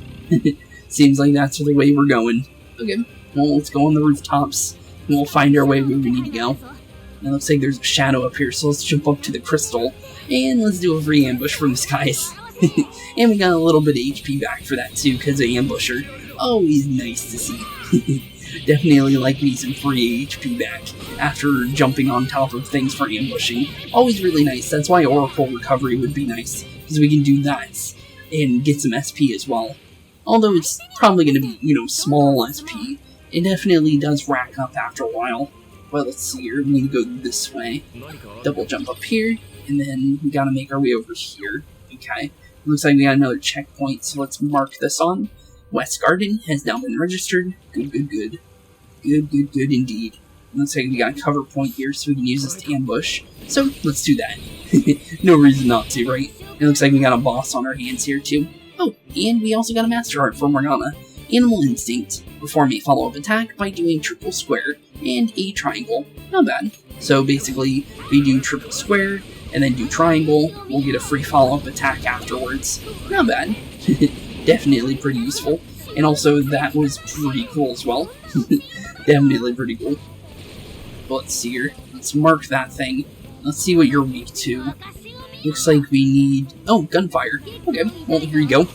Seems like that's the way we're going. Okay, well, let's go on the rooftops, and we'll find our way where we need to go. It looks like there's a shadow up here, so let's jump up to the crystal, and let's do a free ambush from the skies. And we got a little bit of HP back for that too, because of Ambusher. Always nice to see. Definitely like me some free HP back after jumping on top of things for ambushing. Always really nice. That's why Oracle Recovery would be nice, because we can do that and get some SP as well. Although it's probably going to be, small SP, it definitely does rack up after a while. But let's see here, we need to go this way. Double jump up here, and then we gotta make our way over here. Okay, looks like we got another checkpoint, so let's mark this on. West Garden has now been registered. Good, good, good. Good, good, good indeed. Looks like we got a cover point here, so we can use this to ambush. So, let's do that. No reason not to, right? It looks like we got a boss on our hands here, too. Oh, and we also got a Master Heart for Morgana. Animal Instinct. Perform a follow-up attack by doing triple square and a triangle. Not bad. So basically, we do triple square and then do triangle. We'll get a free follow-up attack afterwards. Not bad. Definitely pretty useful. And also, that was pretty cool as well. Definitely pretty cool. But let's see here. Let's mark that thing. Let's see what you're weak to. Looks like we need... Oh, gunfire. Okay, well, here you go.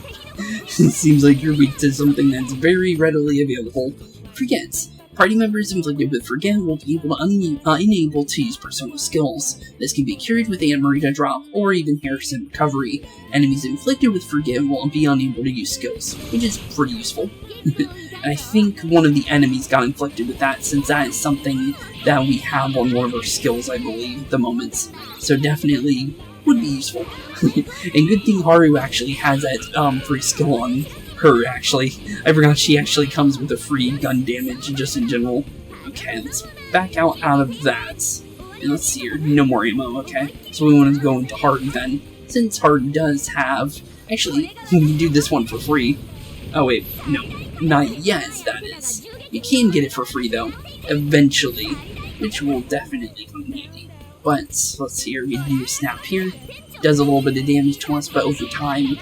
Seems like you're weak to something that's very readily available. Forget. Party members inflicted with Forget will be able to unable to use personal skills. This can be cured with a Marita drop or even Harrison recovery. Enemies inflicted with Forget will be unable to use skills, which is pretty useful. I think one of the enemies got inflicted with that, since that is something that we have on one of our skills, I believe, at the moment. So definitely would be useful. And good thing Haru actually has that free skill on her, actually. I forgot she actually comes with a free gun damage, just in general. Okay, let's back out of that. And let's see here, no more ammo, okay. So we want to go into Haru then. Since Haru does have... Actually, we can do this one for free. Oh wait, no. Not yet, that is. You can get it for free, though. Eventually. Which will definitely come in handy. But, let's see here, we do a snap here. Does a little bit of damage to us, but over time,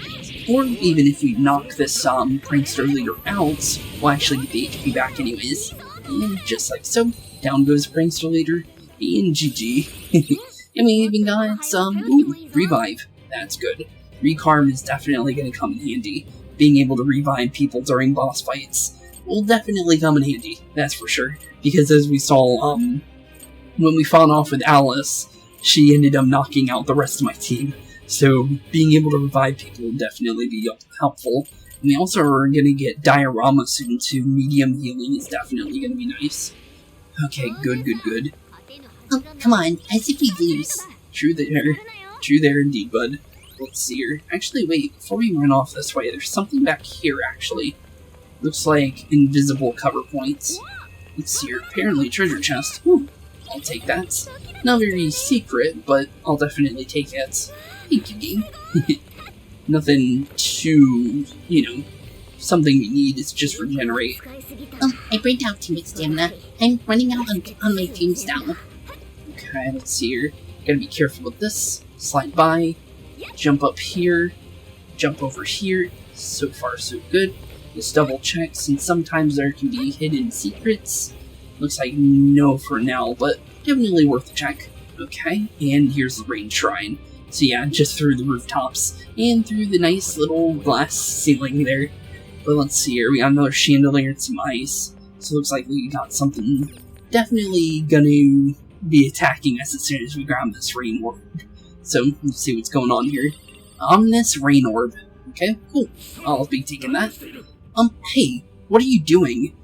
or even if we knock this prankster leader out, we'll actually get the HP back anyways. And just like so, down goes prankster leader, and GG. And we even got some, revive. That's good. Recarm is definitely going to come in handy. Being able to revive people during boss fights will definitely come in handy, that's for sure. Because as we saw, when we fought off with Atlus, she ended up knocking out the rest of my team. So being able to revive people will definitely be helpful. And we also are going to get Diorama soon too. Medium healing is definitely going to be nice. Okay, good, good, good. Oh, come on, as if we lose. True there. True there indeed, bud. Let's see here. Actually, wait, before we run off this way, there's something back here, actually. Looks like invisible cover points. Let's see here. Apparently treasure chest. Whew. I'll take that. Not very secret, but I'll definitely take it. Thank you, game. Nothing too, something we need is just regenerate. I burned out too much stamina. I'm running out on my fumes now. Okay, let's see here. Gotta be careful with this. Slide by. Jump up here. Jump over here. So far, so good. Just double check, since sometimes there can be hidden secrets. Looks like no for now, but definitely worth a check. Okay, and here's the rain shrine. So yeah, just through the rooftops, and through the nice little glass ceiling there. But let's see here, we got another chandelier and some ice. So it looks like we got something definitely gonna be attacking us as soon as we grab this rain orb. So, let's see what's going on here. Ominous rain orb. Okay, cool. I'll be taking that. Hey, what are you doing?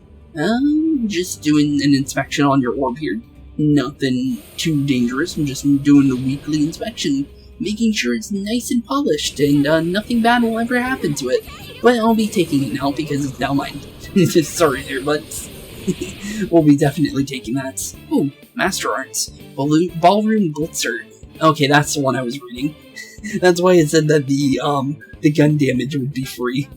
Just doing an inspection on your orb here. Nothing too dangerous, I'm just doing a weekly inspection. Making sure it's nice and polished, and nothing bad will ever happen to it. But I'll be taking it now because it's now mine. Sorry there, but we'll be definitely taking that. Ooh, Master Arts. Ballroom Blitzer. Okay, that's the one I was reading. That's why it said that the gun damage would be free,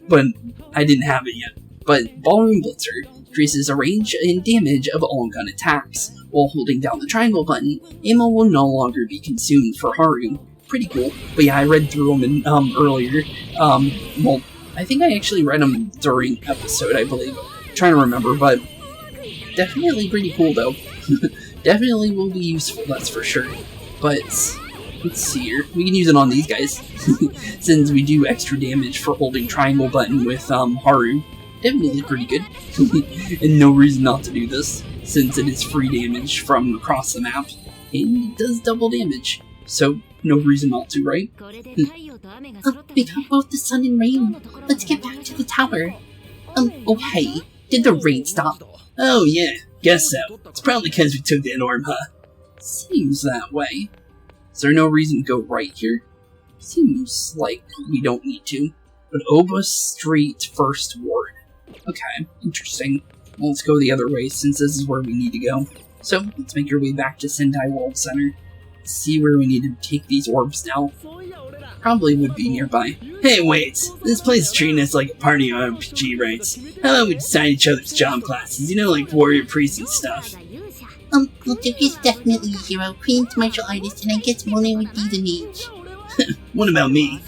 but I didn't have it yet. But Ballroom Blitzer increases the range and damage of all gun attacks. While holding down the triangle button, ammo will no longer be consumed for Haru. Pretty cool. But yeah, I read through them earlier. Well, I think I actually read them during episode, I believe. I'm trying to remember, but definitely pretty cool though. Definitely will be useful, that's for sure. But let's see here. We can use it on these guys, since we do extra damage for holding triangle button with Haru. Definitely pretty good, and no reason not to do this, since it is free damage from across the map, and it does double damage, so no reason not to, right? We got both the sun and rain. Let's get back to the tower. Oh hey, did the rain stop? Oh yeah, guess so. It's probably because we took that orb, huh? Seems that way. Is there no reason to go right here? Seems like we don't need to. But Oba Street First Ward. Okay, interesting. Well, let's go the other way since this is where we need to go. So, let's make our way back to Sendai World Center. See where we need to take these orbs now. Probably would be nearby. Hey, wait! This place is treating us like a party on RPG rights. How about we decide each other's job classes, you know, like warrior priests and stuff? Well, Duke is definitely a hero, Queen's martial artist, and I guess Mona would be the mage. What about me?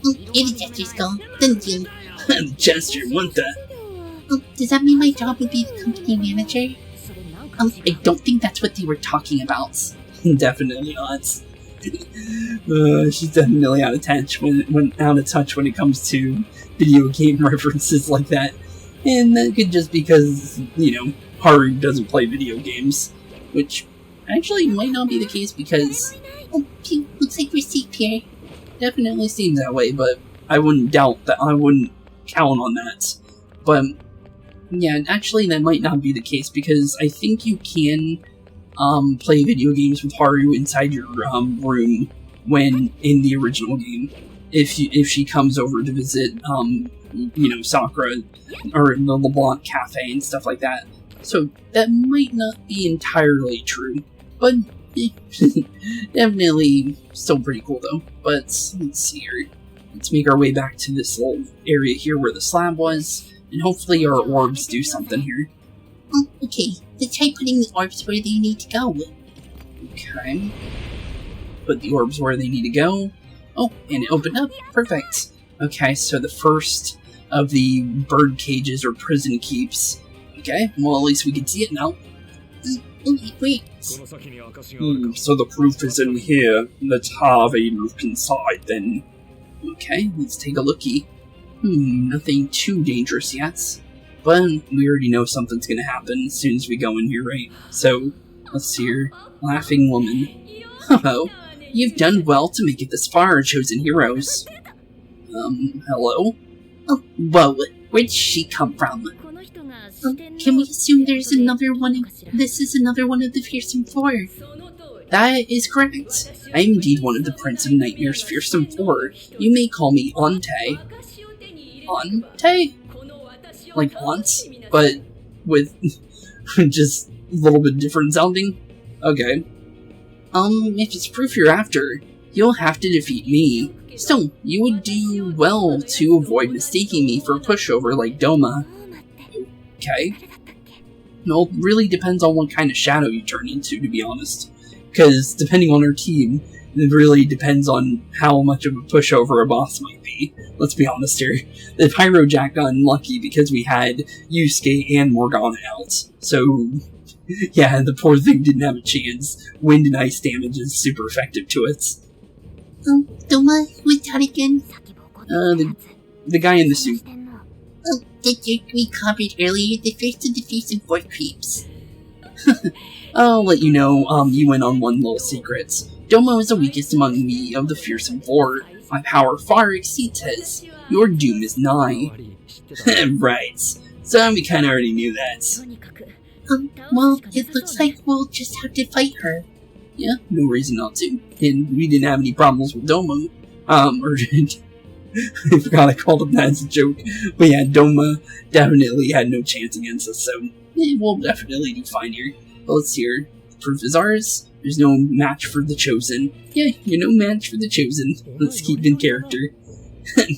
You're the gesture skull, then Jim. The gesture, what the? Does that mean my job would be the company manager? I don't think that's what they were talking about. Definitely not. She's definitely out of touch when it comes to video game references like that. And that could just because, you know, Haru doesn't play video games. Which actually might not be the case because... Oh, looks like we're safe here. Definitely seems that way, but I wouldn't doubt that. I wouldn't count on that. But yeah, actually that might not be the case because I think you can play video games with Haru inside your room when in the original game. If she comes over to visit, you know, Sakura or the LeBlanc Cafe and stuff like that. So that might not be entirely true, but definitely still pretty cool though. But let's see here. Let's make our way back to this little area here where the slab was, and hopefully our orbs do something here. Okay, let's try putting the orbs where they need to go. Okay. Put the orbs where they need to go. Oh, and it opened up. Perfect. Okay, so the first of the bird cages or prison keeps. Okay, well at least we can see it now. Wait. So the proof is in here. Let's have a look inside then. Okay, let's take a looky. Nothing too dangerous yet. But we already know something's gonna happen as soon as we go in here, right? So, let's see here. Laughing woman. Hello. You've done well to make it this far, chosen heroes. Hello? Oh, whoa. Where'd she come from? Can we assume there's another one? This is another one of the Fearsome Four. That is correct. I am indeed one of the Prince of Nightmare's Fearsome Four. You may call me Ante. Ante? Like aunt, but with just a little bit different sounding? Okay. If it's proof you're after, you'll have to defeat me. Still, you would do well to avoid mistaking me for a pushover like Doma. Okay. Well, it really depends on what kind of shadow you turn into, to be honest. Because depending on our team, it really depends on how much of a pushover a boss might be. Let's be honest here. The Pyro Jack got unlucky because we had Yusuke and Morgana out. So, yeah, the poor thing didn't have a chance. Wind and ice damage is super effective to it. Doma, who's that again? The guy in the suit. Oh, the jerk we covered earlier, the first of the fearsome four creeps. I'll let you know, you went on one little secret. Doma is the weakest among me of the fearsome four. My power far exceeds his. Your doom is nigh. Right. So we kinda already knew that. Well, it looks like we'll just have to fight her. Yeah, no reason not to. And we didn't have any problems with Doma. I forgot I called him that as a joke. But yeah, Doma definitely had no chance against us, so we'll definitely do fine here. But let's see here. The proof is ours. There's no match for the Chosen. Yeah, you're no match for the Chosen. Let's keep in character.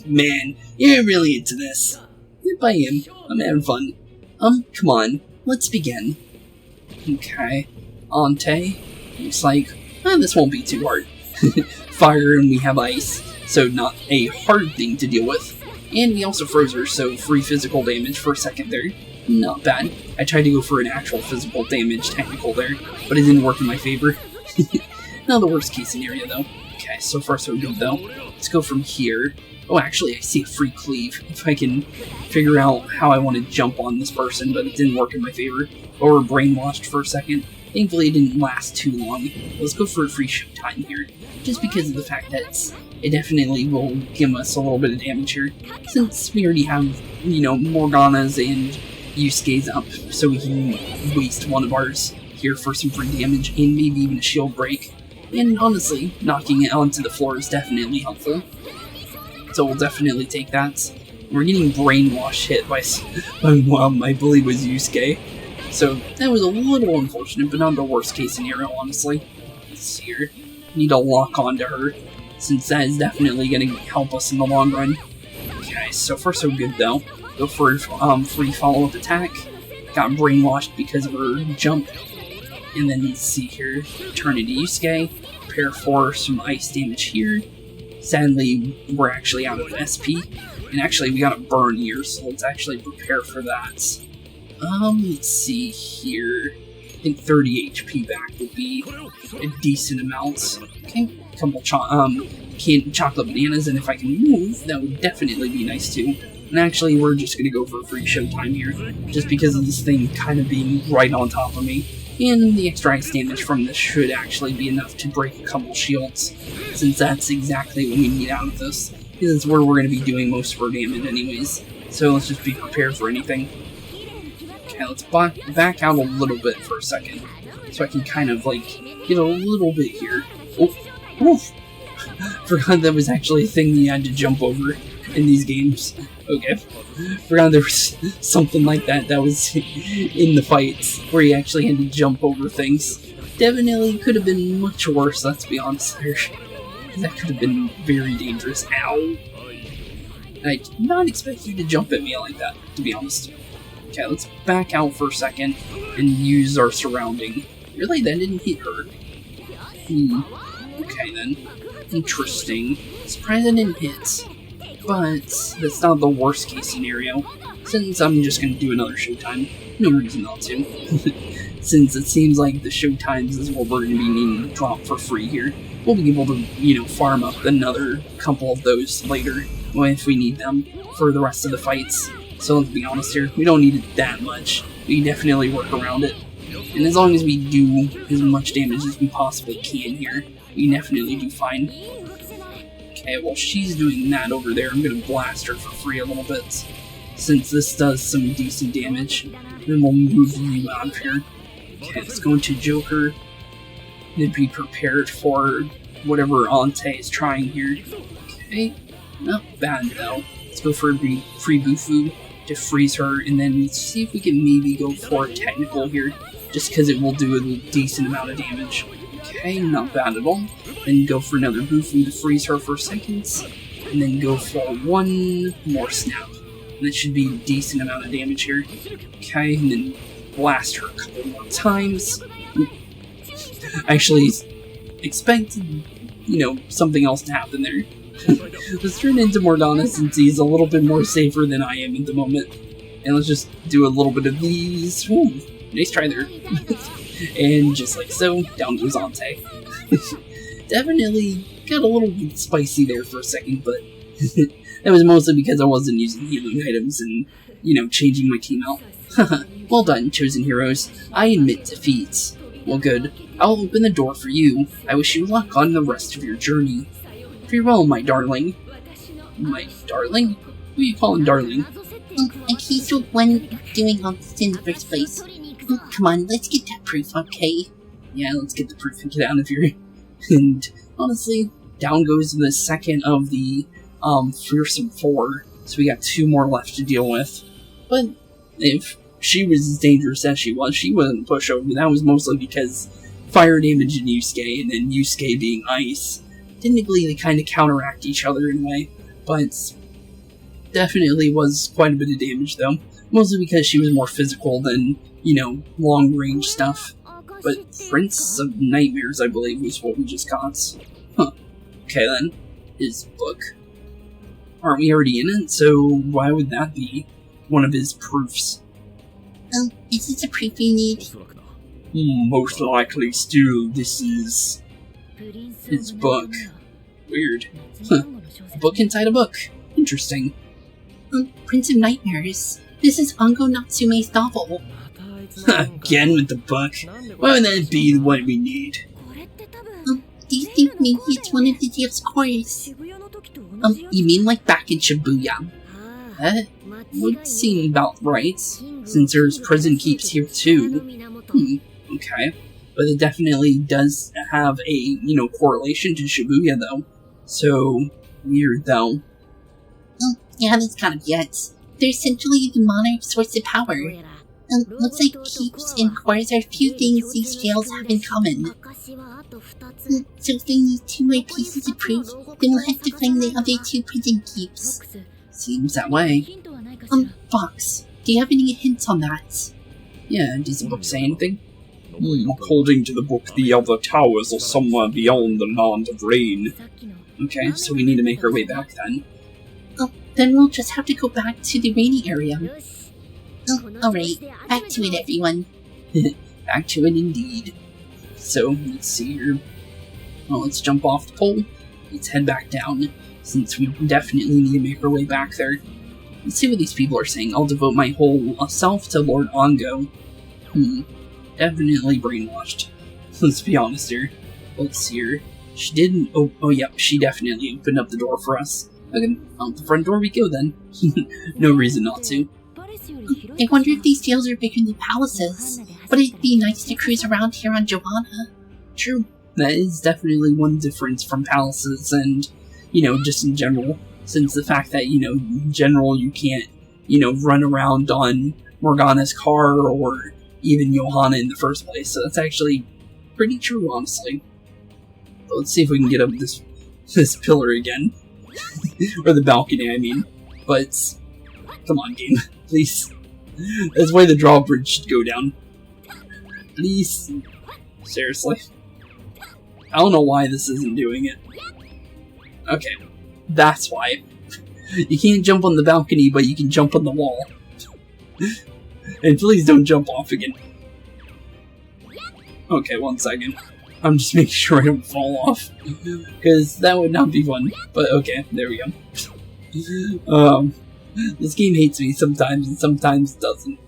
Man, you're really into this. Yep, I am. I'm having fun. Come on. Let's begin. Okay. Ante. Looks like, this won't be too hard. Fire and we have ice, so not a hard thing to deal with. And we also froze her, so free physical damage for a second there. Not bad. I tried to go for an actual physical damage technical there, but it didn't work in my favor. Not the worst case scenario though. Okay, so far so good though. Let's go from here. Oh, actually, I see a free cleave. If I can figure out how I want to jump on this person, but it didn't work in my favor. Or brainwashed for a second. Thankfully, it didn't last too long. Let's go for a free showtime here. Just because of the fact that it definitely will give us a little bit of damage here. Since we already have, you know, Morgana's and Yusuke's up, so we can waste one of ours here for some free damage and maybe even a shield break. And honestly, knocking it onto the floor is definitely helpful. So we'll definitely take that. We're getting brainwash hit by I believe it was Yusuke. So that was a little unfortunate, but not the worst case scenario, honestly. Let's see here. Need to lock onto her, since that is definitely going to help us in the long run. Okay, so far so good though. Go for free follow-up attack. Got brainwashed because of her jump. And then let's see here. Turn into Yusuke. Prepare for some ice damage here. Sadly, we're actually out of SP. And actually, we got a burn here, so let's actually prepare for that. Let's see here. I think 30 HP back would be a decent amount. Okay, a couple chocolate bananas, and if I can move, that would definitely be nice too. And actually, we're just gonna go for a free showtime here, just because of this thing kind of being right on top of me. And the extra ice damage from this should actually be enough to break a couple shields, since that's exactly what we need out of this. This is where we're going to be doing most of our damage anyways, so let's just be prepared for anything. Okay, let's back out a little bit for a second, so I can kind of, like, get a little bit here. Oh, oof! Forgot that was actually a thing you had to jump over in these games. Okay. Forgot there was something like that was in the fights, where you actually had to jump over things. Definitely could have been much worse, let's be honest there. That could have been very dangerous. Ow! I did not expect you to jump at me like that, to be honest. Okay, let's back out for a second and use our surrounding. Really? That didn't hit her. Okay then. Interesting. Surprised I didn't hit. But that's not the worst case scenario, since I'm just going to do another showtime. No reason not to. Since it seems like the showtimes is what we're going to be needing to drop for free here. We'll be able to, you know, farm up another couple of those later if we need them for the rest of the fights. So let's be honest here, we don't need it that much. We can definitely work around it. And as long as we do as much damage as we possibly can here, we can definitely do fine. Okay, well, she's doing that over there. I'm going to blast her for free a little bit, since this does some decent damage. Then we'll move you out of here. Okay, let's go into Joker. Then be prepared for whatever Ante is trying here. Okay, not bad though. Let's go for a free Bufu to freeze her, and then let's see if we can maybe go for a technical here, just because it will do a decent amount of damage. Okay, not bad at all. Then go for another boofing to freeze her for seconds. And then go for one more snap. And that should be a decent amount of damage here. Okay, and then blast her a couple more times. I actually expected, something else to happen there. Let's turn into Morgana since he's a little bit more safer than I am at the moment. And let's just do a little bit of these. Ooh, nice try there. And just like so, down goes Ante. Definitely got a little bit spicy there for a second, but that was mostly because I wasn't using healing items and, changing my team out. Well done, chosen heroes. I admit defeat. Well, good. I'll open the door for you. I wish you luck on the rest of your journey. Farewell, my darling. My darling? Who are you calling darling? And he's the one doing all this in the first place. Come on, let's get that proof, okay? Yeah, let's get the proof and get out of here. And honestly, down goes the second of the fearsome four. So we got 2 more left to deal with. But if she was as dangerous as she wasn't a pushover. That was mostly because fire damage in Yusuke, and then Yusuke being ice. Technically, they kind of counteract each other in a way, but definitely was quite a bit of damage, though. Mostly because she was more physical than, long-range stuff. But Prince of Nightmares, I believe, was what we just got. Huh. Okay, then. His book. Aren't we already in it? So why would that be one of his proofs? Is this a proof you need? Most likely still, this is his book. Weird. Huh. A book inside a book. Interesting. Prince of Nightmares. This is Ango Natsume's novel. Again with the book. Why would that be what we need? Do you think maybe it's one of the jail's cores? You mean like back in Shibuya? That would seem about right, since there's prison keeps here too. Okay. But it definitely does have a, correlation to Shibuya though. So, weird though. Yeah, that's kind of it. They're essentially the monarch's source of power. Looks like keeps and cores are a few things these jails have in common. So if they need 2 more pieces of proof, then we'll have to find the other 2 prison keeps. Seems that way. Fox, do you have any hints on that? Yeah, does the book say anything? According to the book, the other towers are somewhere beyond the land of rain. Okay, so we need to make our way back then. Then we'll just have to go back to the rainy area. Alright, back to it, everyone. Back to it indeed. So, let's see here. Well, let's jump off the pole. Let's head back down, since we definitely need to make our way back there. Let's see what these people are saying. I'll devote my whole self to Lord Ongo. Definitely brainwashed. Let's be honest here. Let's see here. She didn't... Oh, yep, she definitely opened up the door for us. Okay, out the front door we go then. No reason not to. I wonder if these jails are bigger than palaces. But it'd be nice to cruise around here on Joanna. True. That is definitely one difference from palaces and, just in general. Since the fact that, in general you can't, run around on Morgana's car or even Johanna in the first place. So that's actually pretty true, honestly. But let's see if we can get up this pillar again. Or the balcony, I mean. But, come on, game. Please. That's why the drawbridge should go down. Please. Seriously. I don't know why this isn't doing it. Okay. That's why. You can't jump on the balcony, but you can jump on the wall. And please don't jump off again. Okay, 1 second. I'm just making sure I don't fall off. Because that would not be fun. But okay, there we go. This game hates me sometimes and sometimes doesn't.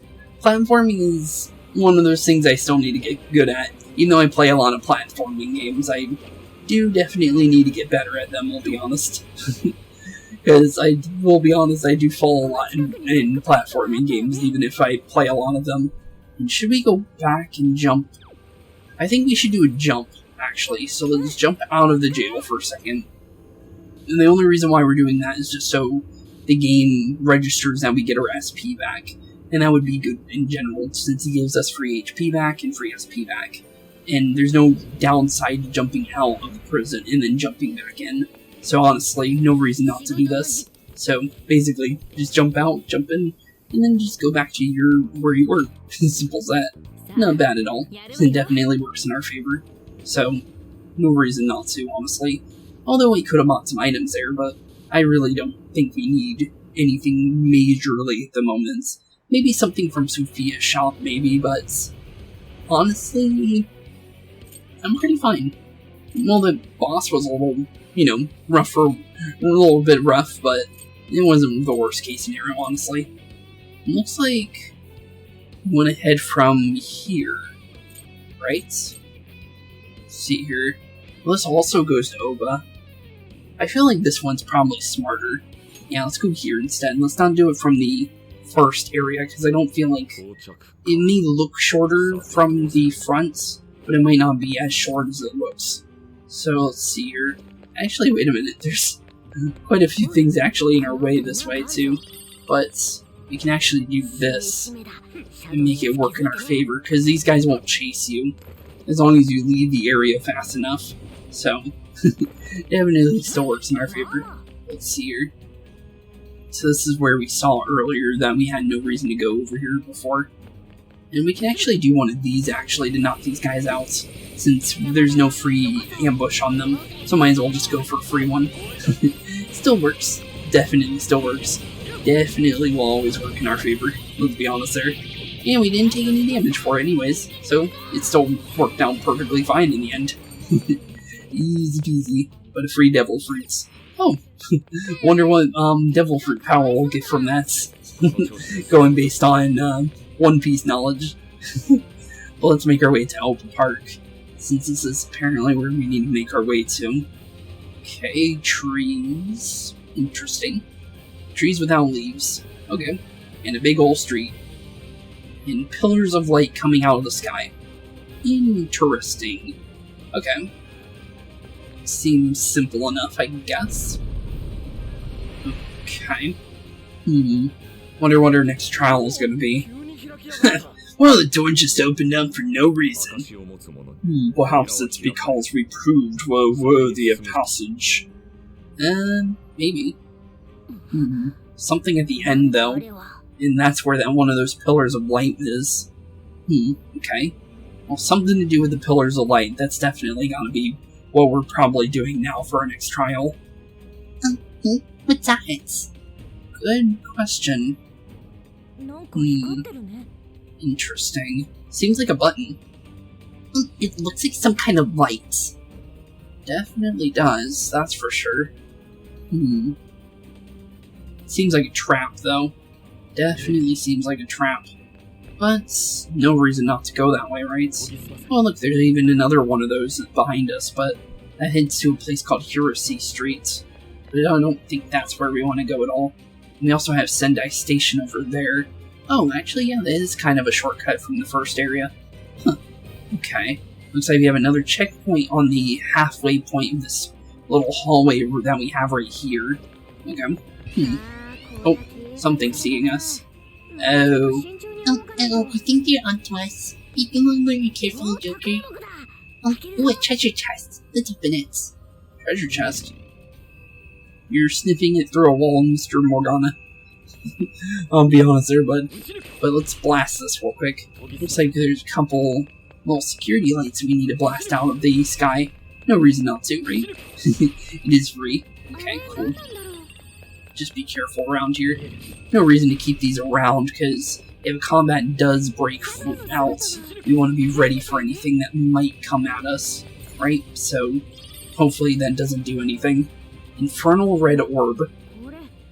Platforming is one of those things I still need to get good at. Even though I play a lot of platforming games, I do definitely need to get better at them, I'll be honest. Because I will be honest, I do fall a lot in platforming games, even if I play a lot of them. And should we go back and jump? I think we should do a jump, actually. So let's jump out of the jail for a second. And the only reason why we're doing that is just so the game registers that we get our SP back. And that would be good in general, since it gives us free HP back and free SP back. and there's no downside to jumping out of the prison and then jumping back in. So honestly, no reason not to do this. So basically, just jump out, jump in, and then just go back to where you were. Simple as that. Not bad at all. It definitely works in our favor. So, no reason not to, honestly. Although we could have bought some items there, but I really don't think we need anything majorly at the moment. Maybe something from Sophia's shop, maybe, but honestly, I'm pretty fine. Well, the boss was a little, a little bit rough, but it wasn't the worst case scenario, honestly. It looks like we want to head from here, right? Let's see here. Well, this also goes to Oba. I feel like this one's probably smarter. Yeah, let's go here instead. Let's not do it from the first area, because I don't feel like it may look shorter from the front, but it might not be as short as it looks. So let's see here. Actually, wait a minute. There's quite a few things actually in our way this way too, but we can actually do this and make it work in our favor, because these guys won't chase you as long as you leave the area fast enough. So definitely still works in our favor. Let's see here. So this is where we saw earlier that we had no reason to go over here before. And we can actually do one of these actually to knock these guys out, since there's no free ambush on them. So might as well just go for a free one. Still works. Definitely still works. Definitely will always work in our favor. Let's be honest there. And we didn't take any damage for it anyways, so it still worked out perfectly fine in the end. Easy peasy. But a free devil fruits. Oh, wonder what devil fruit power we'll get from that. Going based on One Piece knowledge. Well, let's make our way to Open Park, since this is apparently where we need to make our way to. Okay, trees. Interesting. Trees without leaves. Okay. And a big old street. And pillars of light coming out of the sky. Interesting. Okay. Seems simple enough, I guess. Okay. Wonder what our next trial is gonna be. Well, the door just opened up for no reason. Perhaps it's because we proved we're worthy of passage. Maybe. Something at the end, though. And that's where that one of those pillars of light is. Okay. Well, something to do with the pillars of light. That's definitely gotta be what we're probably doing now for our next trial. What's that? Good question. Interesting. Seems like a button. It looks like some kind of light. Definitely does, that's for sure. Seems like a trap, though. Definitely seems like a trap. But no reason not to go that way, right? Well, look, there's even another one of those behind us, but that heads to a place called Hirose Street. But I don't think that's where we want to go at all. And we also have Sendai Station over there. Oh, actually, yeah, that is kind of a shortcut from the first area. Okay. Looks like we have another checkpoint on the halfway point of this little hallway that we have right here. Okay. Oh, something's seeing us. Oh, I think they're onto us. Be very careful, Joker. Oh, a treasure chest. Let's open it. Treasure chest. You're sniffing it through a wall, Mr. Morgana. I'll be honest there, bud. But let's blast this real quick. Looks like there's a couple little security lights we need to blast out of the sky. No reason not to, right? It is free. Okay, cool. Just be careful around here. No reason to keep these around, because if combat does break out, we want to be ready for anything that might come at us, right? So, hopefully that doesn't do anything. Infernal Red Orb.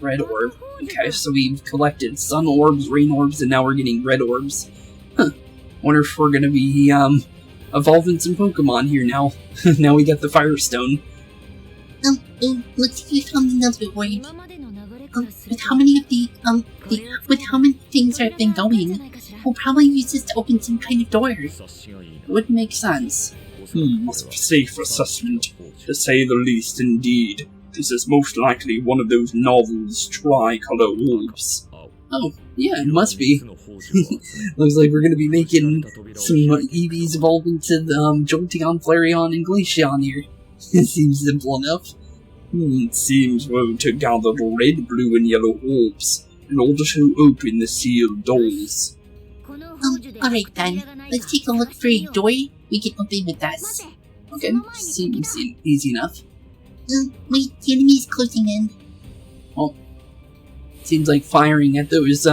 Red Orb. Okay, so we've collected Sun Orbs, Rain Orbs, and now we're getting Red Orbs. Wonder if we're gonna be, evolving some Pokemon here now. Now we got the Firestone. Looks like we found another orb. With how many of with how many things have been going, we'll probably use this to open some kind of door. Would make sense. Safe assessment, to say the least indeed. This is most likely one of those novels, Tricolor Wolves. Oh, yeah, it must be. Looks like we're gonna be making some EVs evolve into Jolteon, Flareon, and Glaceon here. It seems simple enough. It seems we'll to gather the red, blue, and yellow orbs in order to open the sealed doors. Alright then, let's take a look for a door we can open with us. Okay, seems easy enough. Wait, the enemy's closing in. Well, seems like firing at those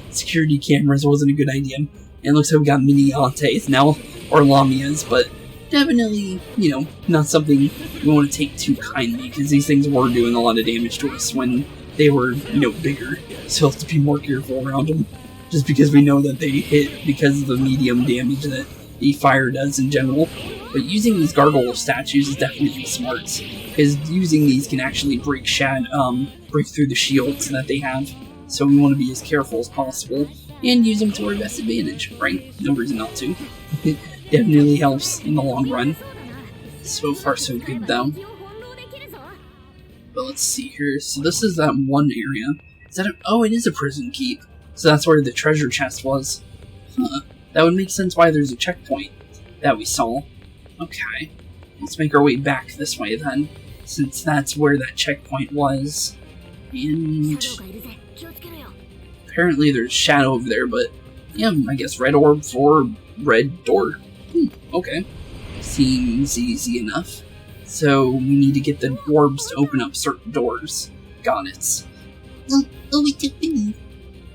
security cameras wasn't a good idea. And it looks like we got mini Antes now, or Lamias, but definitely, you know, not something we want to take too kindly, because these things were doing a lot of damage to us when they were, you know, bigger. So we'll have to be more careful around them, just because we know that they hit because of the medium damage that the fire does in general. But using these gargoyle statues is definitely smart, because using these can actually break through the shields that they have. So we want to be as careful as possible, and use them to our best advantage, right? No reason not to. It definitely helps in the long run. So far so good though. But let's see here, so this is that one area. Is that oh, it is a prison keep. So that's where the treasure chest was. Huh. That would make sense why there's a checkpoint that we saw. Okay, let's make our way back this way then, since that's where that checkpoint was. And apparently there's shadow over there, but yeah, I guess red orb for red door. Okay, seems easy enough. So we need to get the orbs to open up certain doors. Got it. Oh, it's open.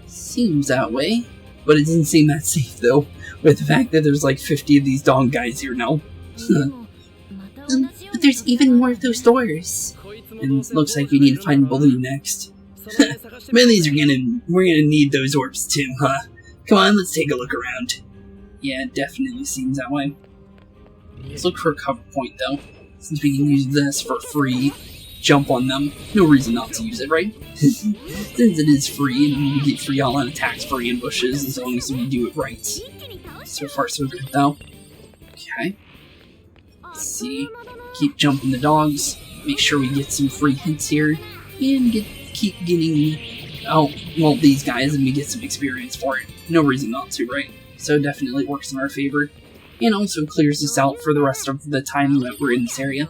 Seems that way, but it doesn't seem that safe though, with the fact that there's like 50 of these dog guys here now. But there's even more of those doors. And it looks like we need to find Blue next. Millies we're gonna need those orbs too, huh? Come on, let's take a look around. Yeah, it definitely seems that way. Let's look for a cover point though, since we can use this for free. Jump on them. No reason not to use it, right? Since it is free, and we get free all-out attacks for ambushes as long as we do it right. So far so good though. Okay. Let's see. Keep jumping the dogs. Make sure we get some free hits here. And keep getting out, well, these guys, and we get some experience for it. No reason not to, right? So it definitely works in our favor. And also clears us out for the rest of the time that we're in this area.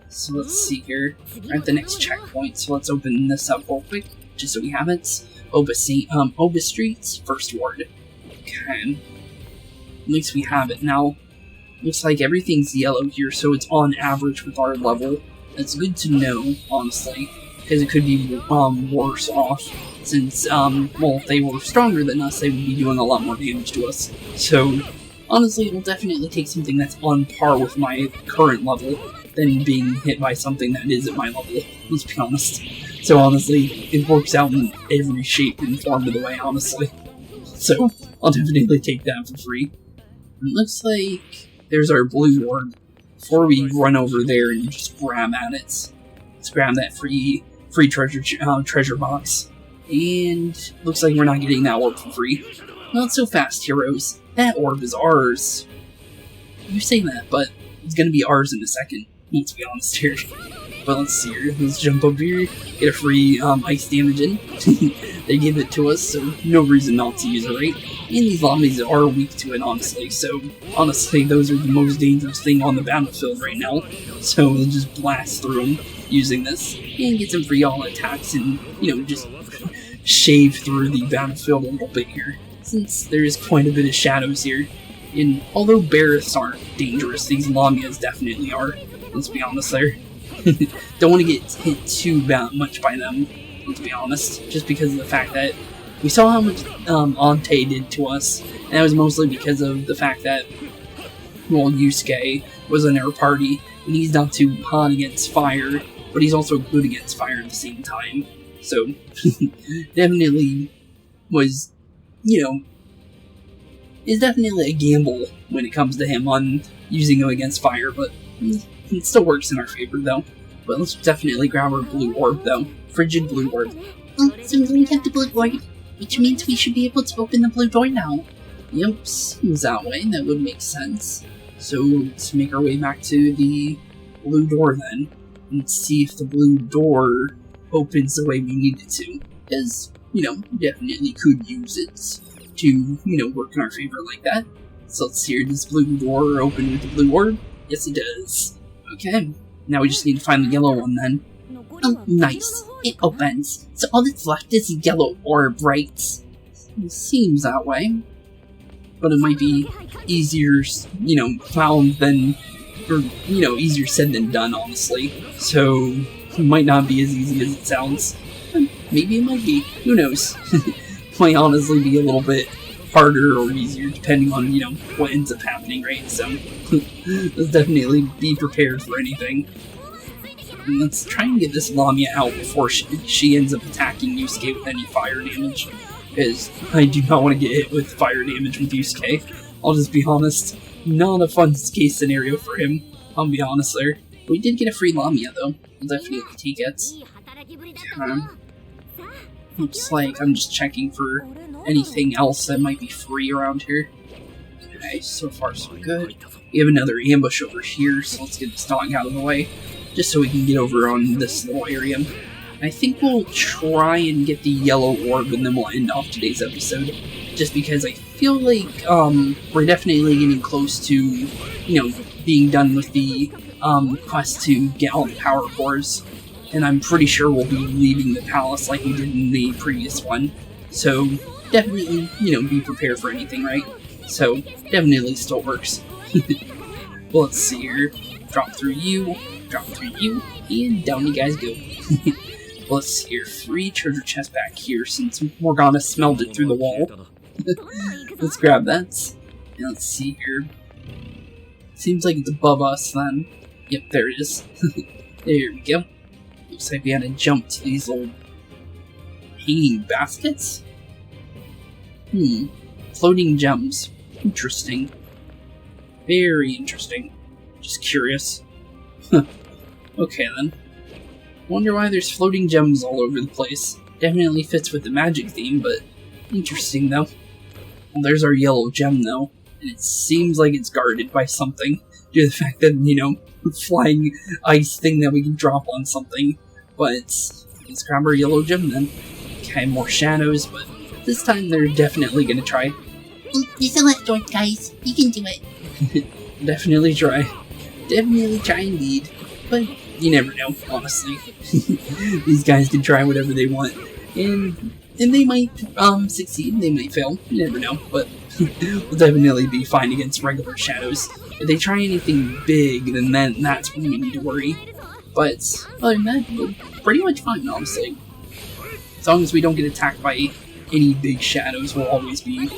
So let's see here. We're at the next checkpoint, so let's open this up real quick, just so we have it. Oba Street, First Ward. Okay. At least we have it now. Looks like everything's yellow here, so it's on average with our level. That's good to know, honestly, because it could be worse off, since, well, if they were stronger than us, they would be doing a lot more damage to us. So, honestly, it will definitely take something that's on par with my current level than being hit by something that is at my level, let's be honest. So honestly, it works out in every shape and form of the way, honestly. So, I'll definitely take that for free. It looks like there's our blue orb. Before we run over there and just grab at it, let's grab that free treasure box. And looks like we're not getting that orb for free. Not so fast, heroes. That orb is ours. You say that, but it's gonna be ours in a second. Let's be honest here. But let's see here. Let's jump up here, get a free ice damage in. They give it to us, so no reason not to use it, right? And these zombies are weak to it, honestly. So, honestly, those are the most dangerous thing on the battlefield right now. So we'll just blast through them using this, and get some free all attacks, and, you know, just shave through the battlefield a little bit here. Since there is quite a bit of shadows here. And although Barreths aren't dangerous, these Lamias definitely are. Let's be honest there. Don't want to get hit too much by them, let's be honest. Just because of the fact that we saw how much Ante did to us. And that was mostly because of the fact that, well, Yusuke was in our party. And he's not too hot against fire, but he's also good against fire at the same time. So, definitely was, you know, is definitely a gamble when it comes to him on using him against fire, but it still works in our favor, though. But let's definitely grab our blue orb, though. Frigid blue orb. Oh, so we have the blue orb, which means we should be able to open the blue door now. Yep, seems that way. That would make sense. So let's make our way back to the blue door, then. And see if the blue door opens the way we need it to. Because definitely could use it to, work in our favor like that. So let's see here, does blue door open with the blue orb? Yes, it does. Okay, now we just need to find the yellow one then. Nice. It opens. So all that's left is the yellow orb, right? It seems that way. But it might be easier, found than, or, easier said than done, honestly. So, it might not be as easy as it sounds. Maybe it might be. Who knows? Might honestly be a little bit harder or easier, depending on, what ends up happening, right? So, let's definitely be prepared for anything. And let's try and get this Lamia out before she ends up attacking Yusuke with any fire damage. Because I do not want to get hit with fire damage with Yusuke. I'll just be honest. Not a fun case scenario for him. I'll be honest there. We did get a free Lamia though. We'll definitely take it. Looks like I'm just checking for anything else that might be free around here. Okay, so far so good. We have another ambush over here, so let's get this dog out of the way. Just so we can get over on this little area. I think we'll try and get the yellow orb and then we'll end off today's episode. Just because I feel like we're definitely getting close to, being done with the quest to get all the power cores. And I'm pretty sure we'll be leaving the palace like we did in the previous one. So definitely, be prepared for anything, right? So definitely still works. Well, let's see here. Drop through you, and down you guys go. Let's see here, free treasure chest back here since Morgana smelled it through the wall. Let's grab that. And let's see here. Seems like it's above us then. Yep, there it is. There we go. Looks like we had to jump to these little hanging baskets. Floating gems. Interesting. Very interesting. Just curious. Okay then. Wonder why there's floating gems all over the place. Definitely fits with the magic theme, but interesting though. Well, there's our yellow gem though, and it seems like it's guarded by something due to the fact that, flying ice thing that we can drop on something. But let's grab our yellow gem then. Okay, more shadows, but this time they're definitely gonna try. There's a left door, guys. You can do it. Definitely try. Definitely try indeed. But you never know, honestly. These guys can try whatever they want. And they might succeed, they might fail. You never know, but we'll definitely be fine against regular shadows. If they try anything big, then that's when we need to worry. But other than that, we're pretty much fine, honestly. As long as we don't get attacked by any big shadows, we'll always be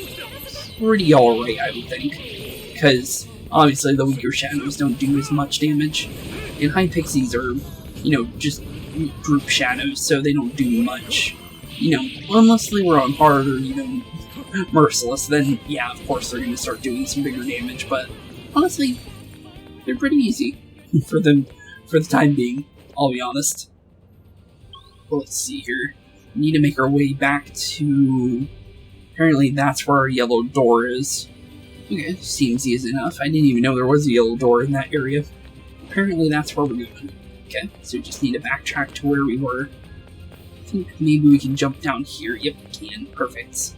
pretty alright, I would think. Because obviously the weaker shadows don't do as much damage. And high pixies are, just group shadows, so they don't do much. Unless they were on hard or, merciless, then yeah, of course they're going to start doing some bigger damage, but honestly, they're pretty easy for the time being, I'll be honest. Well, let's see here. We need to make our way back to... Apparently that's where our yellow door is. Okay, seems easy enough. I didn't even know there was a yellow door in that area. Apparently that's where we're going. Okay, so we just need to backtrack to where we were. I think maybe we can jump down here. Yep, we can. Perfect.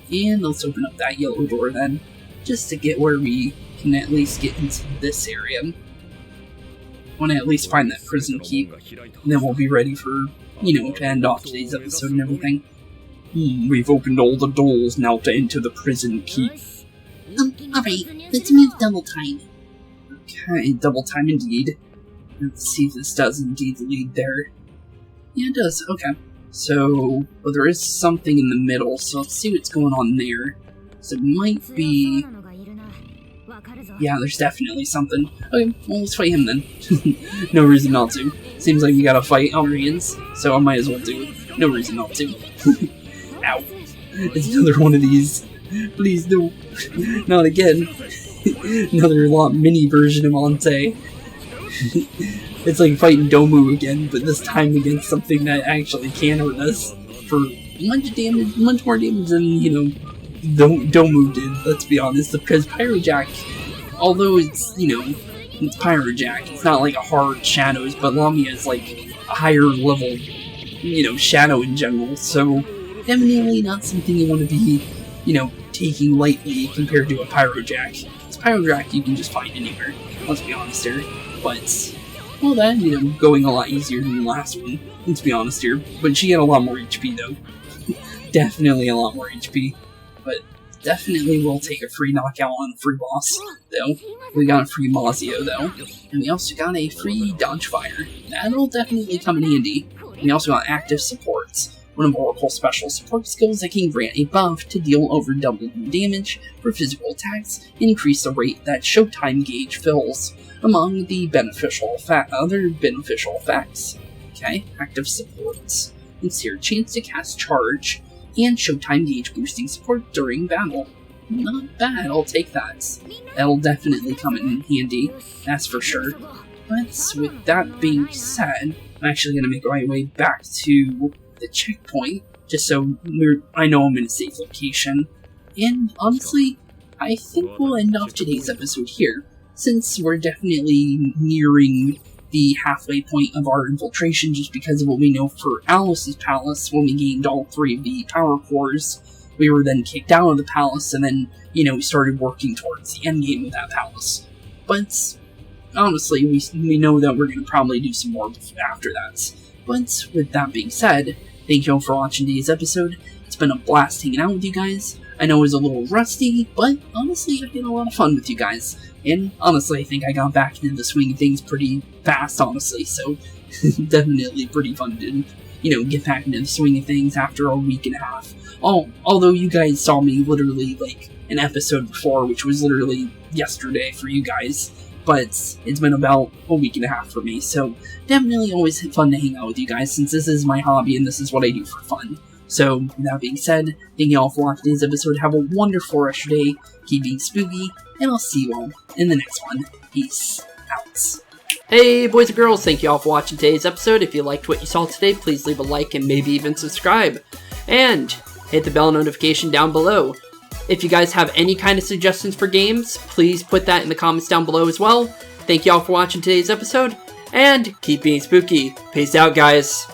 And let's open up that yellow door then, just to get where we can at least get into this area. I want to at least find that prison key, and then we'll be ready for, to end off today's episode and everything. We've opened all the doors now to enter the prison keep. Alright, let's move double time. Okay, double time indeed. Let's see if this does indeed lead there. Yeah, it does. Okay. So, well, there is something in the middle, so let's see what's going on there. So it might be... Yeah, there's definitely something. Okay, well, let's fight him then. No reason not to. Seems like we gotta fight Alrians, so I might as well do it. No reason not to. Ow. It's another one of these. Please, no. Not again. Another mini version of Ante. It's like fighting Domu again, but this time against something that actually can hurt us for much more damage than, Domu did, let's be honest. Because Pyrojack, although it's, it's Pyrojack, it's not like a hard shadows, but Lamia is like a higher level, shadow in general, so definitely not something you want to be, taking lightly compared to a Pyrojack. It's Pyrojack you can just find anywhere, let's be honest here. But, well then, going a lot easier than the last one, let's be honest here. But she had a lot more HP though. Definitely a lot more HP. But definitely will take a free knockout on a free boss, though. We got a free Mazio, though. And we also got a free dodge fire. That'll definitely come in handy. We also got active supports. One of Oracle's special support skills that can grant a buff to deal over double damage for physical attacks and increase the rate that Showtime gauge fills, among the other beneficial effects. Okay, active supports. It's your chance to cast charge and Showtime gauge boosting support during battle. Not bad, I'll take that. That'll definitely come in handy, that's for sure. But with that being said, I'm actually going to make my way back to the checkpoint, just so I know I'm in a safe location. And honestly, I think we'll end off today's episode here, since we're definitely nearing the halfway point of our infiltration just because of what we know for Atlus's palace. When we gained all 3 of the power cores, we were then kicked out of the palace, and then, we started working towards the endgame of that palace. But honestly, we know that we're going to probably do some more after that. But with that being said, thank you all for watching today's episode. It's been a blast hanging out with you guys. I know it was a little rusty, but honestly, I had a lot of fun with you guys. And honestly, I think I got back into the swing of things pretty fast, honestly, so definitely pretty fun to, get back into the swing of things after a week and a half. Although you guys saw me literally, like, an episode before, which was literally yesterday for you guys. But it's been about a week and a half for me, so definitely always fun to hang out with you guys, since this is my hobby and this is what I do for fun. So, with that being said, thank you all for watching today's episode. Have a wonderful rest of your day, keep being spooky, and I'll see you all in the next one. Peace out. Hey boys and girls, thank you all for watching today's episode. If you liked what you saw today, please leave a like and maybe even subscribe. And hit the bell notification down below. If you guys have any kind of suggestions for games, please put that in the comments down below as well. Thank you all for watching today's episode, and keep being spooky. Peace out, guys.